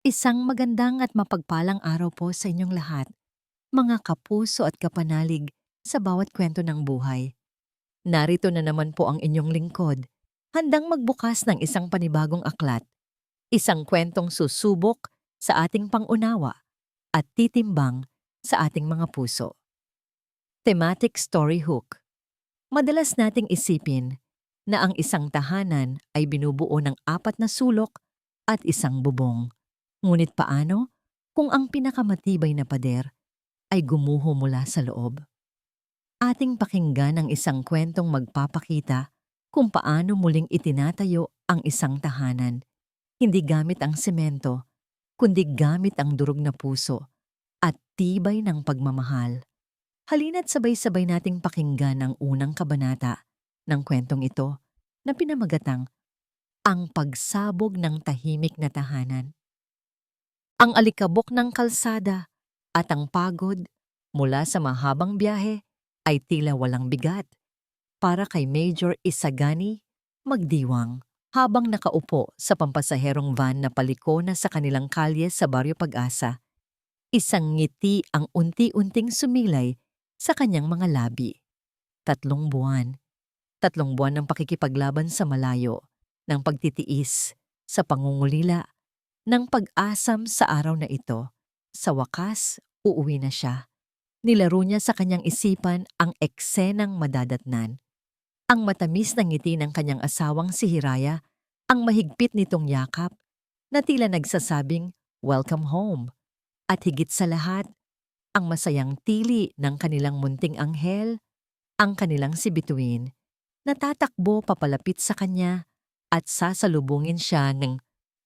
Isang magandang at mapagpalang araw po sa inyong lahat, mga kapuso at kapanalig sa bawat kwento ng buhay. Narito na naman po ang inyong lingkod, handang magbukas ng isang panibagong aklat, isang kwentong susubok sa ating pangunawa at titimbang sa ating mga puso. Thematic Story Hook. Madalas nating isipin na ang isang tahanan ay binubuo ng apat na sulok at isang bubong. Ngunit paano kung ang pinakamatibay na pader ay gumuho mula sa loob? Ating pakinggan ang isang kwentong magpapakita kung paano muling itinatayo ang isang tahanan, hindi gamit ang semento, kundi gamit ang durog na puso at tibay ng pagmamahal. Halina't sabay-sabay nating pakinggan ang unang kabanata ng kwentong ito na pinamagatang Ang Pagsabog ng Tahimik na Tahanan. Ang alikabok ng kalsada at ang pagod mula sa mahabang biyahe ay tila walang bigat para kay Major Isagani magdiwang habang nakaupo sa pampasaherong van na paliko na sa kanilang kalye sa Baryo Pag-asa. Isang ngiti ang unti-unting sumilay sa kanyang mga labi. 3 buwan. 3 buwan ng pakikipaglaban sa malayo, ng pagtitiis, sa pangungulila, ng pag-asam sa araw na ito. Sa wakas, uuwi na siya. Nilaro niya sa kanyang isipan ang eksenang madadatnan. Ang matamis na ngiti ng kanyang asawang si Hiraya, ang mahigpit nitong yakap, na tila nagsasabing, "Welcome home." At higit sa lahat, ang masayang tili ng kanilang munting anghel, ang kanilang si Bituin, na tatakbo papalapit sa kanya at sasalubungin siya ng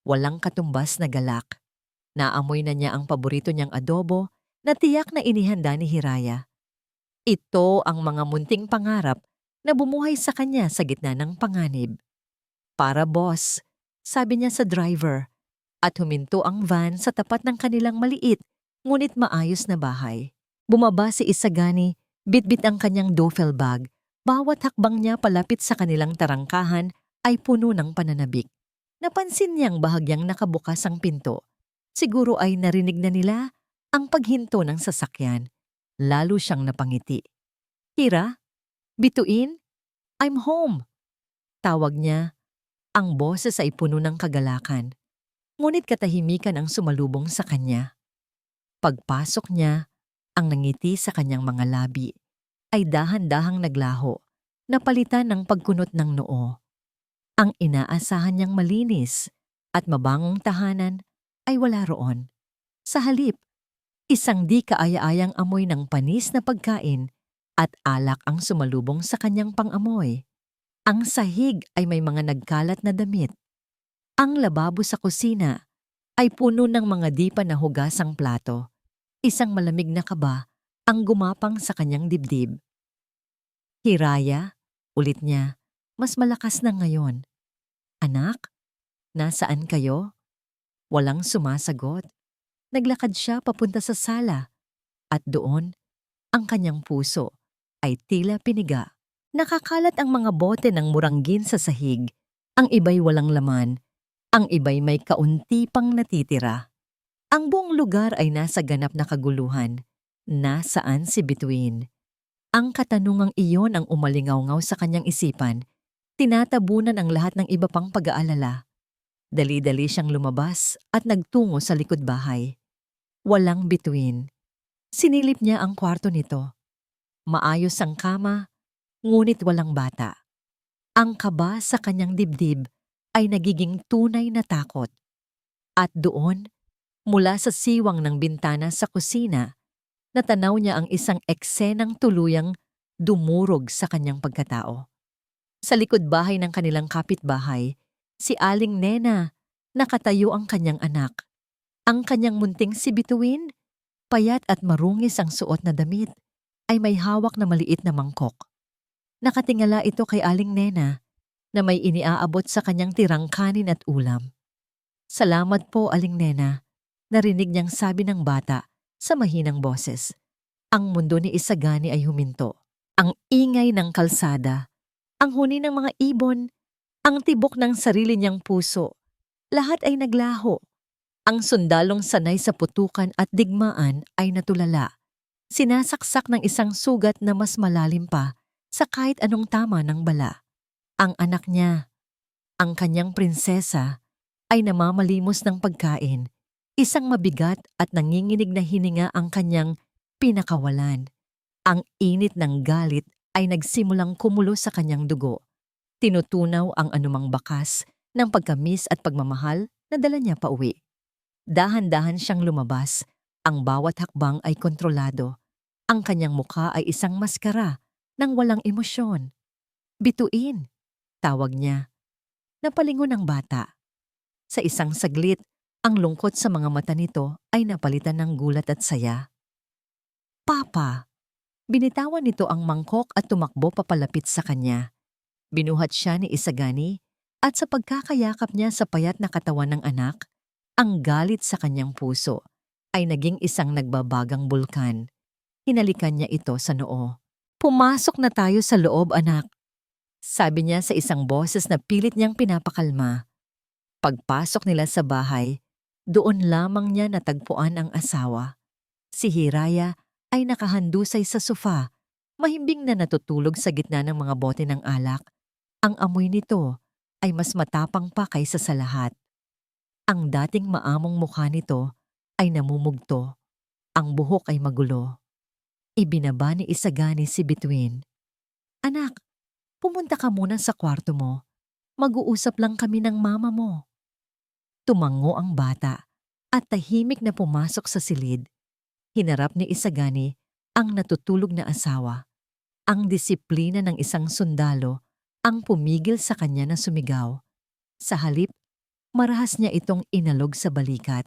walang katumbas na galak. Naamoy na niya ang paborito niyang adobo na tiyak na inihanda ni Hiraya. Ito ang mga munting pangarap na bumuhay sa kanya sa gitna ng panganib. "Para boss," sabi niya sa driver, at huminto ang van sa tapat ng kanilang maliit ngunit maayos na bahay. Bumaba si Isagani, bitbit ang kanyang duffel bag. Bawat hakbang niya palapit sa kanilang tarangkahan ay puno ng pananabik. Napansin niyang bahagyang nakabukas ang pinto. Siguro ay narinig na nila ang paghinto ng sasakyan. Lalo siyang napangiti. "Hira? Bituin? I'm home!" Tawag niya. Ang boses ay puno ng kagalakan. Ngunit katahimikan ang sumalubong sa kanya. Pagpasok niya, ang nangiti sa kanyang mga labi ay dahan-dahang naglaho, napalitan ng pagkunot ng noo. Ang inaasahan niyang malinis at mabangong tahanan ay wala roon. Sa halip, isang di kaaya-ayang amoy ng panis na pagkain at alak ang sumalubong sa kanyang pang-amoy. Ang sahig ay may mga nagkalat na damit. Ang lababo sa kusina ay puno ng mga di pa nahugasang plato. Isang malamig na kaba ang gumapang sa kanyang dibdib. "Hiraya," ulit niya, mas malakas na ngayon. "Anak, nasaan kayo?" Walang sumasagot. Naglakad siya papunta sa sala at doon, ang kanyang puso ay tila piniga. Nakakalat ang mga bote ng muranggin sa sahig. Ang iba'y walang laman, ang iba'y may kaunti pang natitira. Ang buong lugar ay nasa ganap na kaguluhan. Nasaan si Bituin? Ang katanungang iyon ang umalingaw-ngaw sa kanyang isipan. Tinatabunan ang lahat ng iba pang pag-aalala. Dali-dali siyang lumabas at nagtungo sa likod bahay. Walang Bituin. Sinilip niya ang kwarto nito. Maayos ang kama, ngunit walang bata. Ang kaba sa kanyang dibdib ay nagiging tunay na takot. At doon, mula sa siwang ng bintana sa kusina, natanaw niya ang isang eksenang tuluyang dumurog sa kanyang pagkatao. Sa likod bahay ng kanilang kapitbahay, si Aling Nena, nakatayo ang kanyang anak. Ang kanyang munting si Bituin, payat at marungis ang suot na damit, ay may hawak na maliit na mangkok. Nakatingala ito kay Aling Nena na may iniaabot sa kanyang tirang kanin at ulam. "Salamat po, Aling Nena," narinig niyang sabi ng bata sa mahinang boses. Ang mundo ni Isagani ay huminto. Ang ingay ng kalsada, ang huni ng mga ibon, ang tibok ng sarili niyang puso, lahat ay naglaho. Ang sundalong sanay sa putukan at digmaan ay natulala. Sinasaksak ng isang sugat na mas malalim pa sa kahit anong tama ng bala. Ang anak niya, ang kanyang prinsesa, ay namamalimos ng pagkain. Isang mabigat at nanginginig na hininga ang kanyang pinakawalan. Ang init ng galit ay nagsimulang kumulo sa kanyang dugo. Tinutunaw ang anumang bakas ng pagkamis at pagmamahal na dala niya pauwi. Dahan-dahan siyang lumabas. Ang bawat hakbang ay kontrolado. Ang kanyang mukha ay isang maskara ng walang emosyon. Bituin, tawag niya. Napalingon ang bata. Sa isang saglit, ang lungkot sa mga mata nito ay napalitan ng gulat at saya. Papa! Binitawan nito ang mangkok at tumakbo papalapit sa kanya. Binuhat siya ni Isagani at sa pagkakayakap niya sa payat na katawan ng anak, ang galit sa kanyang puso ay naging isang nagbabagang bulkan. Hinalikan niya ito sa noo. Pumasok na tayo sa loob, anak. Sabi niya sa isang boses na pilit niyang pinapakalma. Pagpasok nila sa bahay, doon lamang niya natagpuan ang asawa. Si Hiraya ay nakahandusay sa sofa, mahimbing na natutulog sa gitna ng mga bote ng alak. Ang amoy nito ay mas matapang pa kaysa sa lahat. Ang dating maamong mukha nito ay namumugto. Ang buhok ay magulo. Ibinaba ni Isagani si Bituin. Anak, pumunta ka muna sa kwarto mo. Mag-uusap lang kami ng mama mo. Tumango ang bata at tahimik na pumasok sa silid. Hinarap ni Isagani ang natutulog na asawa. Ang disiplina ng isang sundalo ang pumigil sa kanya na sumigaw. Sa halip, marahas niya itong inalog sa balikat.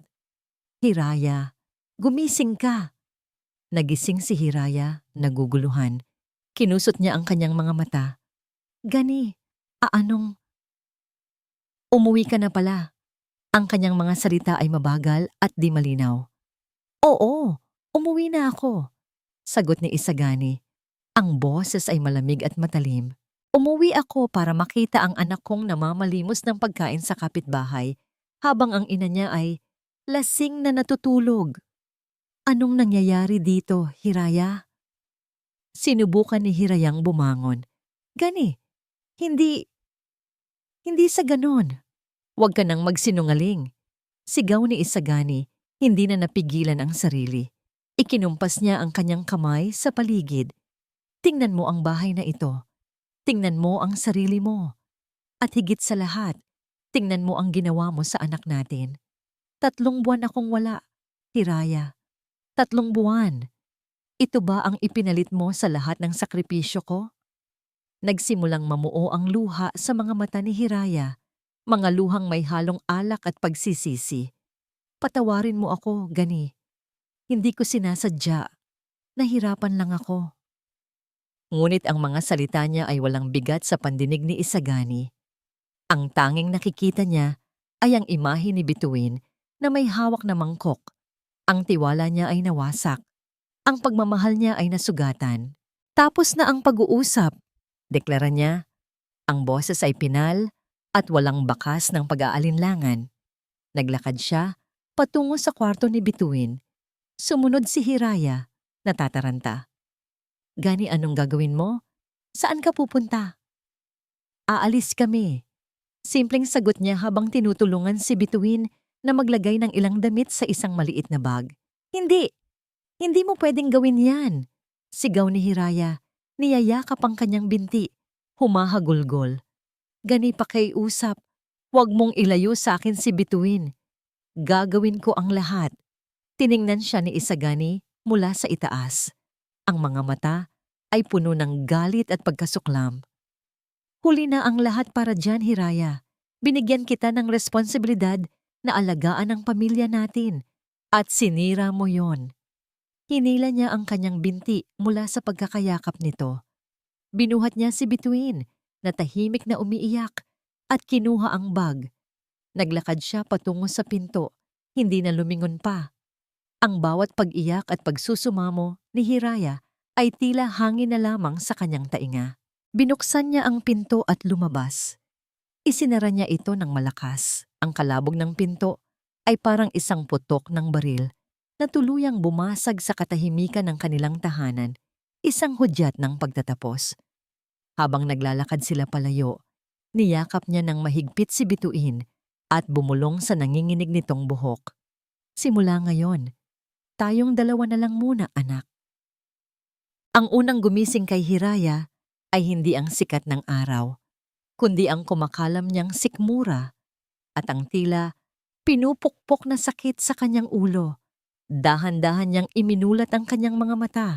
Hiraya, gumising ka! Nagising si Hiraya, naguguluhan. Kinusot niya ang kanyang mga mata. Gani, aanong? Umuwi ka na pala. Ang kanyang mga salita ay mabagal at di malinaw. Oo, umuwi na ako, sagot ni Isagani. Ang boses ay malamig at matalim. Umuwi ako para makita ang anak kong namamalimos ng pagkain sa kapitbahay habang ang ina niya ay lasing na natutulog. Anong nangyayari dito, Hiraya? Sinubukan ni Hirayang bumangon. Gani, hindi sa ganon. Huwag ka nang magsinungaling. Sigaw ni Isagani, hindi na napigilan ang sarili. Ikinumpas niya ang kanyang kamay sa paligid. Tingnan mo ang bahay na ito. Tingnan mo ang sarili mo. At higit sa lahat, tingnan mo ang ginawa mo sa anak natin. 3 buwan akong wala, Hiraya. 3 buwan. Ito ba ang ipinalit mo sa lahat ng sakripisyo ko? Nagsimulang mamuo ang luha sa mga mata ni Hiraya, mga luhang may halong alak at pagsisisi. Patawarin mo ako, Gani. Hindi ko sinasadya. Nahirapan lang ako. Ngunit ang mga salita niya ay walang bigat sa pandinig ni Isagani. Ang tanging nakikita niya ay ang imahe ni Bituin na may hawak na mangkok. Ang tiwala niya ay nawasak. Ang pagmamahal niya ay nasugatan. Tapos na ang pag-uusap, deklara niya. Ang boses ay pinal at walang bakas ng pag-aalinlangan. Naglakad siya patungo sa kwarto ni Bituin. Sumunod si Hiraya, natataranta. Gani, anong gagawin mo? Saan ka pupunta? Aalis kami. Simpleng sagot niya habang tinutulungan si Bituin na maglagay ng ilang damit sa isang maliit na bag. Hindi! Hindi mo pwedeng gawin yan! Sigaw ni Hiraya, niyayakap ang kanyang binti, humahagulgol. Gani pakiusap, huwag mong ilayo sa akin si Bituin. Gagawin ko ang lahat. Tiningnan siya ni Isagani mula sa itaas. Ang mga mata ay puno ng galit at pagkasuklam. Huli na ang lahat para dyan, Hiraya. Binigyan kita ng responsibilidad na alagaan ang pamilya natin. At sinira mo yon. Hinila niya ang kanyang binti mula sa pagkakayakap nito. Binuhat niya si Bituin na tahimik na umiiyak at kinuha ang bag. Naglakad siya patungo sa pinto, hindi na lumingon pa. Ang bawat pag-iyak at pagsusumamo ni Hiraya ay tila hangin na lamang sa kanyang tainga. Binuksan niya ang pinto at lumabas. Isinara niya ito ng malakas. Ang kalabog ng pinto ay parang isang putok ng baril na tuluyang bumasag sa katahimikan ng kanilang tahanan, isang hudyat ng pagtatapos. Habang naglalakad sila palayo, niyakap niya ng mahigpit si Bituin at bumulong sa nanginginig nitong buhok. Simula ngayon, tayong dalawa na lang muna, anak. Ang unang gumising kay Hiraya ay hindi ang sikat ng araw, kundi ang kumakalam niyang sikmura at ang tila pinupukpok na sakit sa kanyang ulo. Dahan-dahan niyang iminulat ang kanyang mga mata.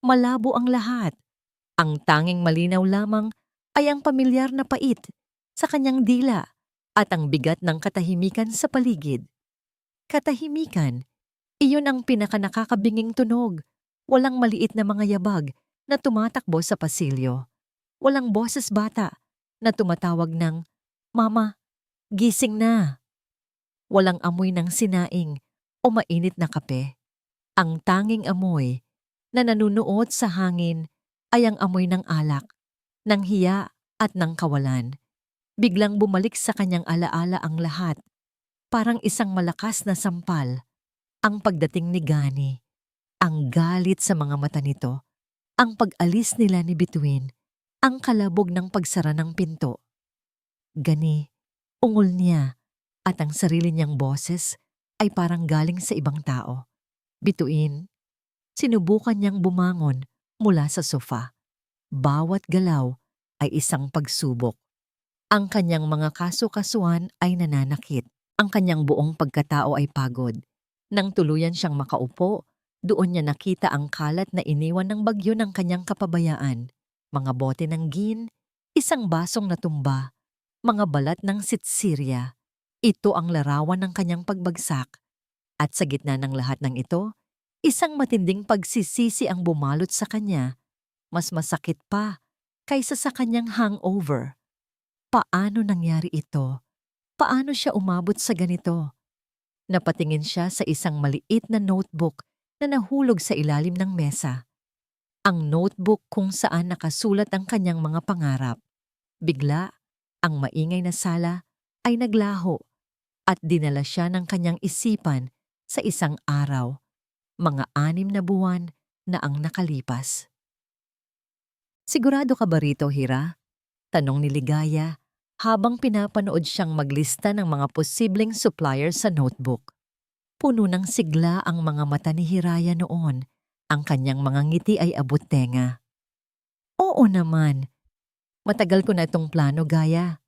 Malabo ang lahat. Ang tanging malinaw lamang ay ang pamilyar na pait sa kanyang dila at ang bigat ng katahimikan sa paligid. Katahimikan, iyon ang pinakanakakabinging tunog. Walang maliit na mga yabag na tumatakbo sa pasilyo. Walang boses bata na tumatawag ng, "Mama, gising na." Walang amoy ng sinaing o mainit na kape. Ang tanging amoy na nanunuot sa hangin ay ang amoy ng alak, ng hiya at ng kawalan. Biglang bumalik sa kanyang alaala ang lahat, parang isang malakas na sampal. Ang pagdating ni Gani, ang galit sa mga mata nito, ang pag-alis nila ni Bituin, ang kalabog ng pagsara ng pinto. Gani, ungol niya at ang sarili niyang boses ay parang galing sa ibang tao. Bituin, sinubukan niyang bumangon mula sa sofa. Bawat galaw ay isang pagsubok. Ang kanyang mga kaso-kasuan ay nananakit. Ang kanyang buong pagkatao ay pagod. Nang tuluyan siyang makaupo, doon niya nakita ang kalat na iniwan ng bagyo ng kanyang kapabayaan. Mga bote ng gin, isang basong natumba, mga balat ng sitsirya. Ito ang larawan ng kanyang pagbagsak. At sa gitna ng lahat ng ito, isang matinding pagsisisi ang bumalot sa kanya. Mas masakit pa kaysa sa kanyang hangover. Paano nangyari ito? Paano siya umabot sa ganito? Napatingin siya sa isang maliit na notebook na nahulog sa ilalim ng mesa. Ang notebook kung saan nakasulat ang kanyang mga pangarap. Bigla, ang maingay na sala ay naglaho at dinala siya ng kanyang isipan sa isang araw, mga 6 na buwan na ang nakalipas. "Sigurado ka ba rito, Hira?" tanong ni Ligaya habang pinapanood siyang maglista ng mga posibleng supplier sa notebook. Puno ng sigla ang mga mata ni Hiraya noon. Ang kanyang mga ngiti ay abot tenga. "Oo naman. Matagal ko na itong plano, Gaya."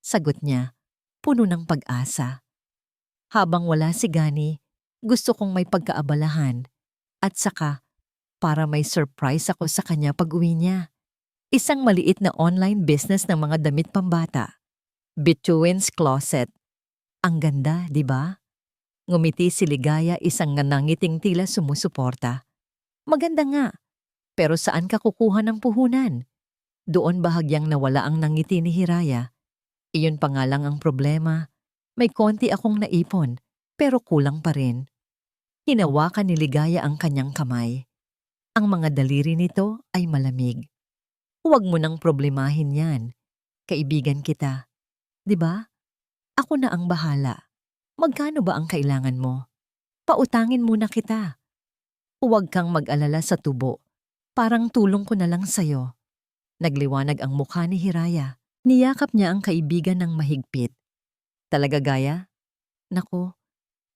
Sagot niya, puno ng pag-asa. Habang wala si Gani, gusto kong may pagkaabalahan. At saka, para may surprise ako sa kanya pag-uwi niya. Isang maliit na online business ng mga damit pambata. Bituin's Closet. Ang ganda, di ba? Ngumiti si Ligaya, isang nangiting tila sumusuporta. "Maganda nga, pero saan ka kukuha ng puhunan?" Doon bahagyang nawala ang nangiti ni Hiraya. Iyon pa nga lang ang problema. May konti akong naipon, pero kulang pa rin. Hinawakan ni Ligaya ang kanyang kamay. Ang mga daliri nito ay malamig. "Huwag mo nang problemahin yan. Kaibigan kita. Di ba? Ako na ang bahala. Magkano ba ang kailangan mo? Pautangin muna kita. Huwag kang mag-alala sa tubo. Parang tulong ko na lang sa'yo." Nagliwanag ang mukha ni Hiraya. Niyakap niya ang kaibigan ng mahigpit. "Talaga, Gaya? Naku,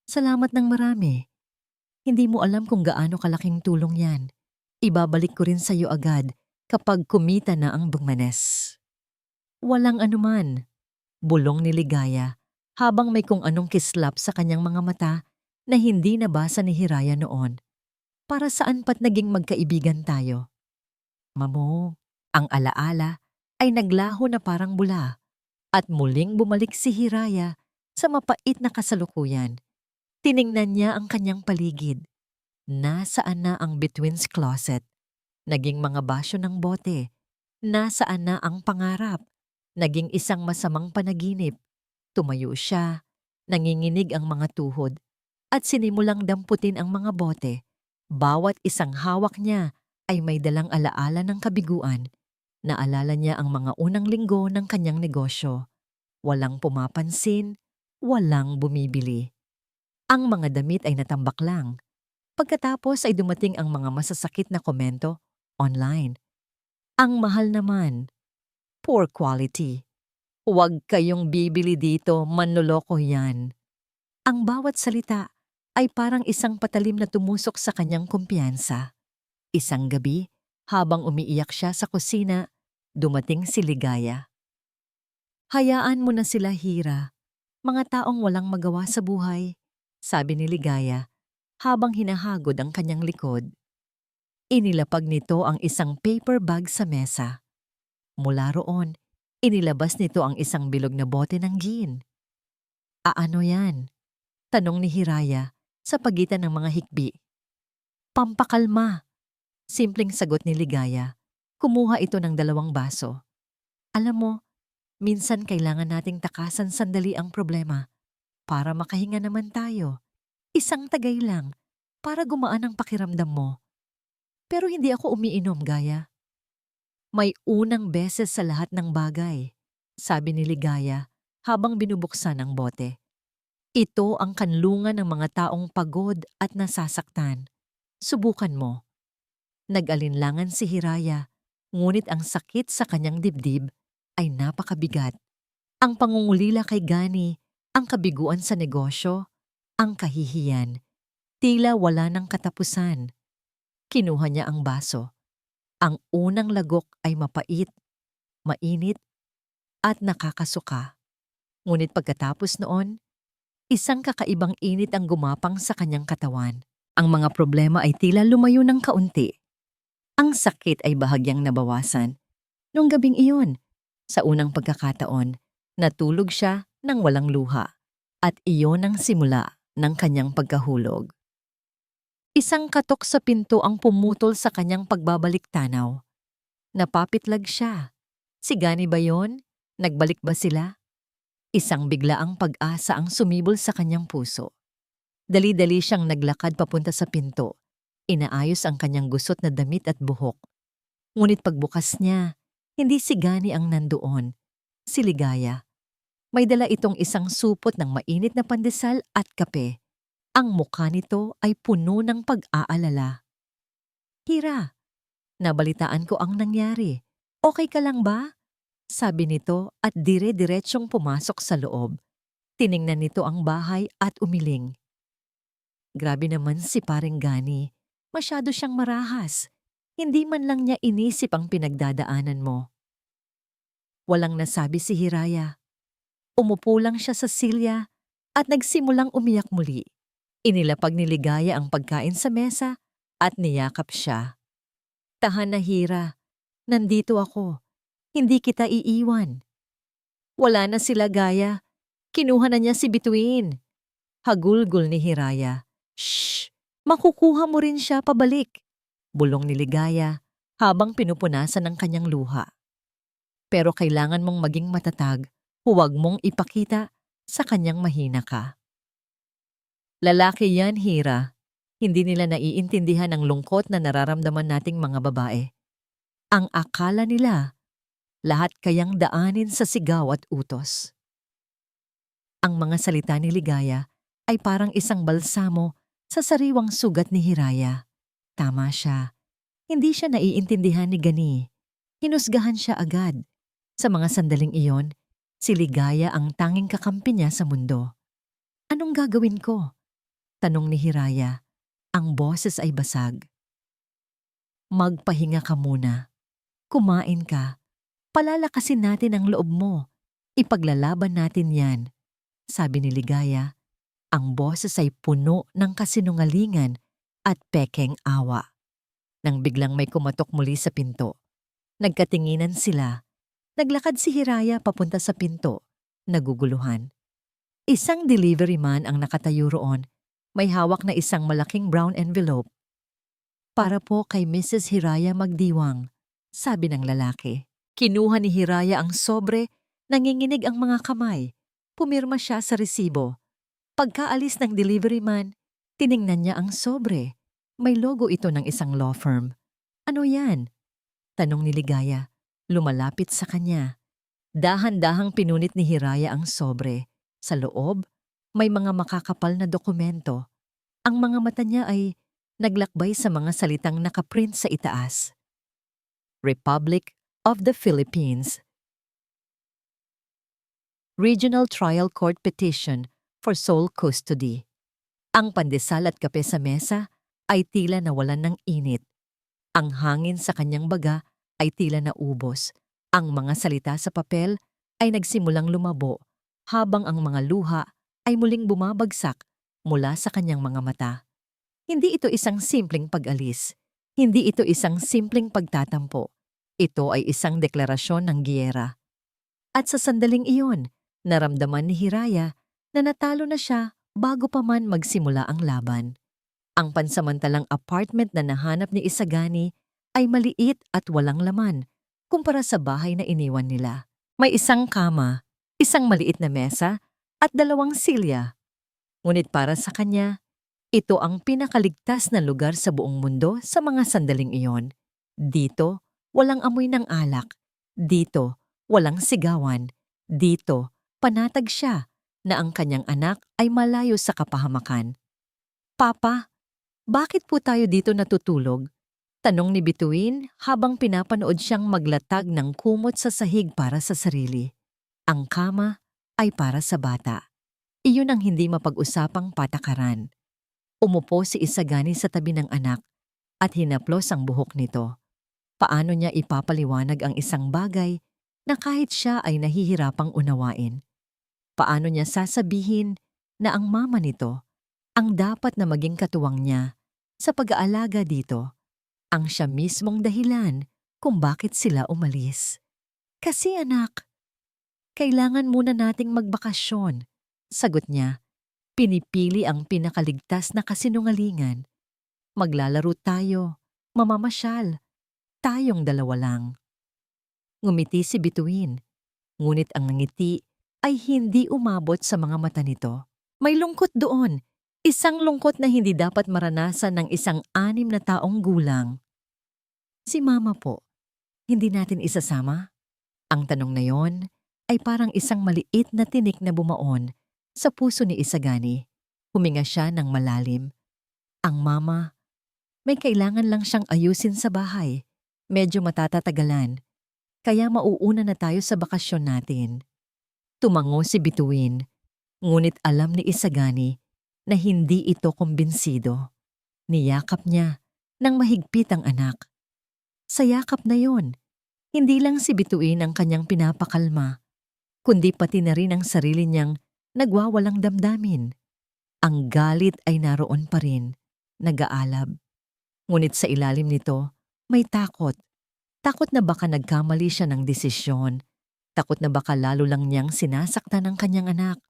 salamat ng marami. Hindi mo alam kung gaano kalaking tulong yan. Ibabalik ko rin sa'yo agad kapag kumita na ang bungmanes." "Walang anuman." Bulong ni Ligaya habang may kung anong kislap sa kanyang mga mata na hindi nabasa ni Hiraya noon. Para saan pat naging magkaibigan tayo? Mamo, ang alaala ay naglaho na parang bula at muling bumalik si Hiraya sa mapait na kasalukuyan. Tiningnan niya ang kanyang paligid. Nasaan na ang Bituin's Closet? Naging mga basyo ng bote. Nasaan na ang pangarap? Naging isang masamang panaginip. Tumayo siya, nanginginig ang mga tuhod, at sinimulang damputin ang mga bote. Bawat isang hawak niya ay may dalang alaala ng kabiguan. Naalala niya ang mga unang linggo ng kanyang negosyo. Walang pumapansin, walang bumibili. Ang mga damit ay natambak lang. Pagkatapos ay dumating ang mga masasakit na komento online. Ang mahal naman. Poor quality. Huwag kayong bibili dito, manloloko yan. Ang bawat salita ay parang isang patalim na tumusok sa kanyang kumpiyansa. Isang gabi, habang umiiyak siya sa kusina, dumating si Ligaya. Hayaan mo na sila, Hira. Mga taong walang magawa sa buhay, sabi ni Ligaya habang hinahagod ang kanyang likod. Inilapag nito ang isang paper bag sa mesa. Mula roon, inilabas nito ang isang bilog na bote ng gin. Ano yan? Tanong ni Hiraya sa pagitan ng mga hikbi. Pampakalma. Simpleng sagot ni Ligaya. Kumuha ito ng 2 baso. Alam mo, minsan kailangan nating takasan sandali ang problema para makahinga naman tayo. Isang tagay lang para gumaan ang pakiramdam mo. Pero hindi ako umiinom, Gaya. May unang beses sa lahat ng bagay, sabi ni Ligaya habang binubuksan ang bote. Ito ang kanlungan ng mga taong pagod at nasasaktan. Subukan mo. Nag-alinlangan si Hiraya, ngunit ang sakit sa kanyang dibdib ay napakabigat. Ang pangungulila kay Gani, ang kabiguan sa negosyo, ang kahihiyan, tila wala ng katapusan. Kinuha niya ang baso. Ang unang lagok ay mapait, mainit, at nakakasuka. Ngunit pagkatapos noon, isang kakaibang init ang gumapang sa kanyang katawan. Ang mga problema ay tila lumayo ng kaunti. Ang sakit ay bahagyang nabawasan. Noong gabing iyon, sa unang pagkakataon, natulog siya ng walang luha. At iyon ang simula ng kanyang pagkahulog. Isang katok sa pinto ang pumutol sa kanyang pagbabalik tanaw. Napapitlag siya. Si Gani ba yon? Nagbalik ba sila? Isang biglaang pag-asa ang sumibol sa kanyang puso. Dali-dali siyang naglakad papunta sa pinto. Inaayos ang kanyang gusot na damit at buhok. Ngunit pagbukas niya, hindi si Gani ang nandoon. Si Ligaya. May dala itong isang supot ng mainit na pandesal at kape. Ang mukha nito ay puno ng pag-aalala. Hira, nabalitaan ko ang nangyari. Okay ka lang ba? Sabi nito at dire-diretsyong pumasok sa loob. Tiningnan nito ang bahay at umiling. Grabe naman si paring Gani. Masyado siyang marahas. Hindi man lang niya inisip ang pinagdadaanan mo. Walang nasabi si Hiraya. Umupo lang siya sa silya at nagsimulang umiyak muli. Inilapag ni Ligaya ang pagkain sa mesa at niyakap siya. Tahan na, Hira. Nandito ako. Hindi kita iiwan. Wala na sila, Gaya. Kinuha na niya si Bituin. Hagulgol ni Hiraya. Shh! Makukuha mo rin siya pabalik. Bulong ni Ligaya habang pinupunasan ng kanyang luha. Pero kailangan mong maging matatag. Huwag mong ipakita sa kanyang mahina ka. Lalaki yan, Hira. Hindi nila naiintindihan ang lungkot na nararamdaman nating mga babae. Ang akala nila, lahat kayang daanin sa sigaw at utos. Ang mga salita ni Ligaya ay parang isang balsamo sa sariwang sugat ni Hiraya. Tama siya. Hindi siya naiintindihan ni Gani. Hinusgahan siya agad. Sa mga sandaling iyon, si Ligaya ang tanging kakampi niya sa mundo. Anong gagawin ko? Tanong ni Hiraya. Ang boses ay basag. Magpahinga ka muna. Kumain ka. Palalakasin natin ang loob mo. Ipaglalaban natin yan. Sabi ni Ligaya. Ang boses ay puno ng kasinungalingan at pekeng awa. Nang biglang may kumatok muli sa pinto. Nagkatinginan sila. Naglakad si Hiraya papunta sa pinto. Naguguluhan. Isang delivery man ang nakatayo roon. May hawak na isang malaking brown envelope. Para po kay Mrs. Hiraya Magdiwang, sabi ng lalaki. Kinuha ni Hiraya ang sobre, nanginginig ang mga kamay. Pumirma siya sa resibo. Pagkaalis ng delivery man, tiningnan niya ang sobre. May logo ito ng isang law firm. Ano yan? Tanong ni Ligaya. Lumalapit sa kanya. Dahan-dahang pinunit ni Hiraya ang sobre. Sa loob, May mga makakapal na dokumento. Ang mga mata niya ay naglakbay sa mga salitang nakaprint sa itaas. Republic of the Philippines. Regional Trial Court Petition for Sole Custody. Ang pandesal at kape sa mesa ay tila nawalan ng init. Ang hangin sa kanyang baga ay tila naubos. Ang mga salita sa papel ay nagsimulang lumabo habang ang mga luha ay muling bumabagsak mula sa kanyang mga mata. Hindi ito isang simpleng pag-alis. Hindi ito isang simpleng pagtatampo. Ito ay isang deklarasyon ng giyera. At sa sandaling iyon, naramdaman ni Hiraya na natalo na siya bago pa man magsimula ang laban. Ang pansamantalang apartment na nahanap ni Isagani ay maliit at walang laman kumpara sa bahay na iniwan nila. May isang kama, isang maliit na mesa at 2 silya. Ngunit para sa kanya, ito ang pinakaligtas na lugar sa buong mundo sa mga sandaling iyon. Dito, walang amoy ng alak. Dito, walang sigawan. Dito, panatag siya na ang kanyang anak ay malayo sa kapahamakan. Papa, bakit po tayo dito natutulog? Tanong ni Bituin habang pinapanood siyang maglatag ng kumot sa sahig para sa sarili. Ang kama ay para sa bata. Iyon ang hindi mapag-usapang patakaran. Umupo si Isagani sa tabi ng anak at hinaplos ang buhok nito. Paano niya ipapaliwanag ang isang bagay na kahit siya ay nahihirapang unawain? Paano niya sasabihin na ang mama nito ang dapat na maging katuwang niya sa pag-aalaga dito? Ang siya mismong dahilan kung bakit sila umalis. Kasi anak, kailangan muna nating magbakasyon. Sagot niya, pinipili ang pinakaligtas na kasinungalingan. Maglalaro tayo, mamamasyal, tayong 2 lang. Ngumiti si Bituin, ngunit ang ngiti ay hindi umabot sa mga mata nito. May lungkot doon, isang lungkot na hindi dapat maranasan ng isang 6 na taong gulang. Si Mama po, hindi natin isasama? Ang tanong na yon ay parang isang maliit na tinik na bumaon sa puso ni Isagani. Huminga siya ng malalim. Ang mama, may kailangan lang siyang ayusin sa bahay. Medyo matatatagalan, kaya mauuna na tayo sa bakasyon natin. Tumango si Bituin, ngunit alam ni Isagani na hindi ito kumbinsido. Niyakap niya nang mahigpit ang anak. Sa yakap na yon, hindi lang si Bituin ang kanyang pinapakalma, kundi pati na rin ang sarili niyang nagwawalang damdamin. Ang galit ay naroon pa rin, nag-aalab. Ngunit sa ilalim nito, may takot. Takot na baka nagkamali siya ng desisyon. Takot na baka lalo lang niyang sinasaktan ang kanyang anak.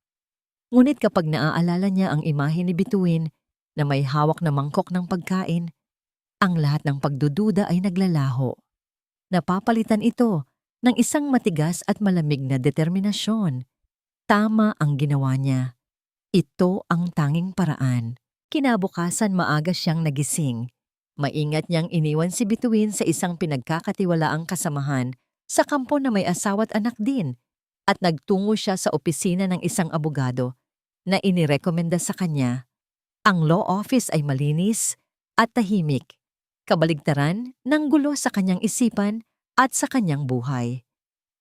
Ngunit kapag naaalala niya ang imahe ni Bituin na may hawak na mangkok ng pagkain, ang lahat ng pagdududa ay naglalaho. Napapalitan ito ng isang matigas at malamig na determinasyon. Tama ang ginawa niya. Ito ang tanging paraan. Kinabukasan maaga siyang nagising. Maingat niyang iniwan si Bituin sa isang pinagkakatiwalaang kasamahan sa kampo na may asawa at anak din at nagtungo siya sa opisina ng isang abogado na inirekomenda sa kanya. Ang law office ay malinis at tahimik, kabaligtaran ng gulo sa kanyang isipan at sa kanyang buhay.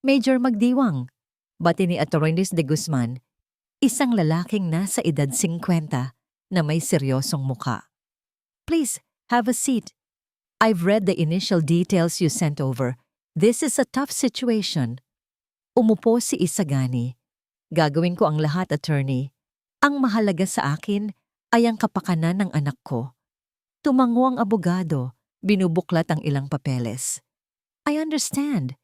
Major Magdiwang, bati ni Attorney de Guzman, isang lalaking nasa edad 50 na may seryosong muka. Please, have a seat. I've read the initial details you sent over. This is a tough situation. Umupo si Isagani. Gagawin ko ang lahat, attorney. Ang mahalaga sa akin ay ang kapakanan ng anak ko. Tumango ang abogado, binubuklat ang ilang papeles. I understand.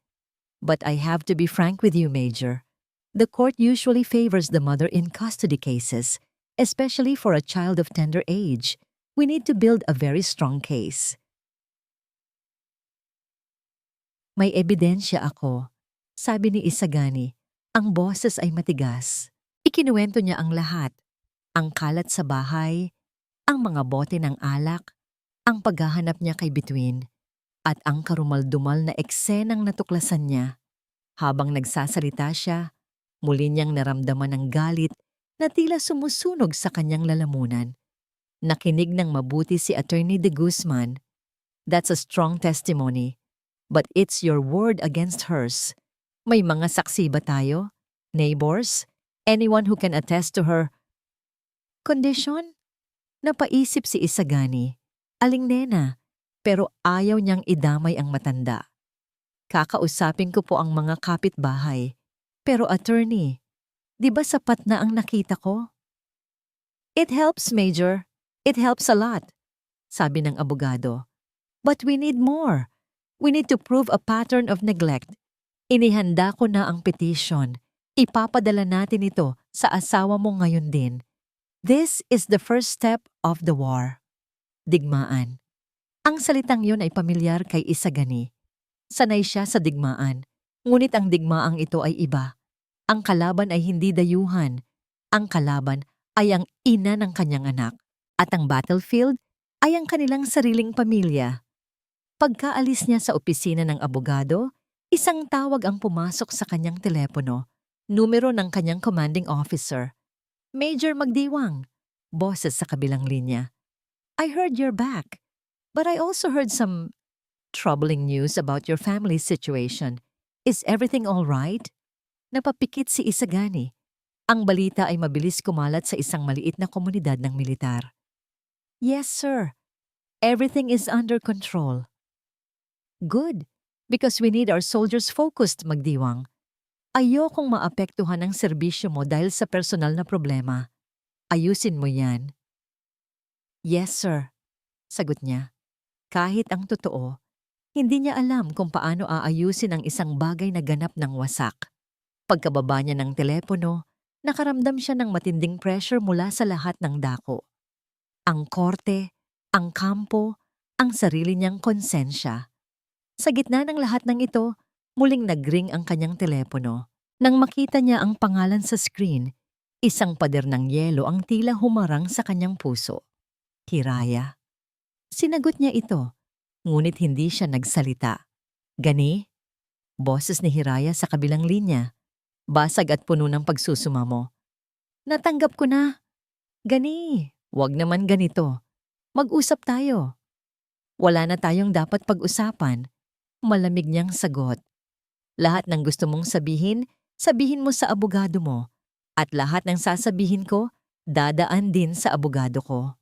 But I have to be frank with you, Major. The court usually favors the mother in custody cases, especially for a child of tender age. We need to build a very strong case. May ebidensya ako, sabi ni Isagani. Ang boses ay matigas. Ikinuwento niya ang lahat. Ang kalat sa bahay, ang mga bote ng alak, ang paghahanap niya kay Bituin, at ang karumaldumal na eksenang natuklasan niya. Habang nagsasalita siya, muli niyang naramdaman ang galit na tila sumusunog sa kanyang lalamunan. Nakinig ng mabuti si Attorney De Guzman. That's a strong testimony. But it's your word against hers. May mga saksi ba tayo? Neighbors? Anyone who can attest to her condition? Napaisip si Isagani. Aling nena, pero ayaw niyang idamay ang matanda. Kakausapin ko po ang mga kapitbahay. Pero attorney, di ba sapat na ang nakita ko? It helps, Major. It helps a lot, sabi ng abogado. But we need more. We need to prove a pattern of neglect. Inihanda ko na ang petition. Ipapadala natin ito sa asawa mo ngayon din. This is the first step of the war. Digmaan. Ang salitang yun ay pamilyar kay Isagani. Sanay siya sa digmaan, ngunit ang digmaang ito ay iba. Ang kalaban ay hindi dayuhan. Ang kalaban ay ang ina ng kanyang anak. At ang battlefield ay ang kanilang sariling pamilya. Pagkaalis niya sa opisina ng abogado, isang tawag ang pumasok sa kanyang telepono, numero ng kanyang commanding officer. Major Magdiwang, boses sa kabilang linya. I heard you're back, but I also heard some troubling news about your family situation. Is everything all right? Napapikit si Isagani. Ang balita ay mabilis kumalat sa isang maliit na komunidad ng militar. Yes, sir. Everything is under control. Good, because we need our soldiers focused, Magdiwang. Ayokong maapektuhan ang serbisyo mo dahil sa personal na problema. Ayusin mo yan. Yes, sir. Sagot niya. Kahit ang totoo, hindi niya alam kung paano aayusin ang isang bagay na ganap ng wasak. Pagkababa niya ng telepono, nakaramdam siya ng matinding pressure mula sa lahat ng dako. Ang korte, ang kampo, ang sarili niyang konsensya. Sa gitna ng lahat ng ito, muling nagring ang kanyang telepono. Nang makita niya ang pangalan sa screen, isang pader ng yelo ang tila humarang sa kanyang puso. Hiraya. Sinagot niya ito, ngunit hindi siya nagsalita. Gani? Boses ni Hiraya sa kabilang linya. Basag at puno ng pagsusumamo. Natanggap ko na. Gani, wag naman ganito. Mag-usap tayo. Wala na tayong dapat pag-usapan. Malamig niyang sagot. Lahat ng gusto mong sabihin, sabihin mo sa abogado mo. At lahat ng sasabihin ko, dadaan din sa abogado ko.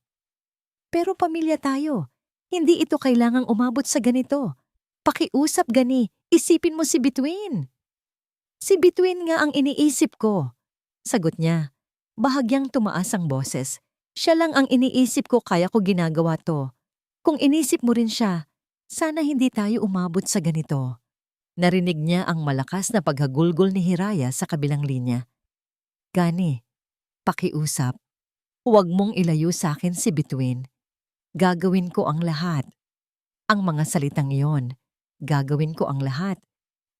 Pero pamilya tayo. Hindi ito kailangang umabot sa ganito. Pakiusap, Gani. Isipin mo si Bituin. Si Bituin nga ang iniisip ko. Sagot niya. Bahagyang tumaas ang boses. Siya lang ang iniisip ko kaya ko ginagawa to. Kung inisip mo rin siya, sana hindi tayo umabot sa ganito. Narinig niya ang malakas na paghagulgol ni Hiraya sa kabilang linya. Gani, pakiusap. Huwag mong ilayo sa akin si Bituin. Gagawin ko ang lahat. Ang mga salitang iyon, gagawin ko ang lahat,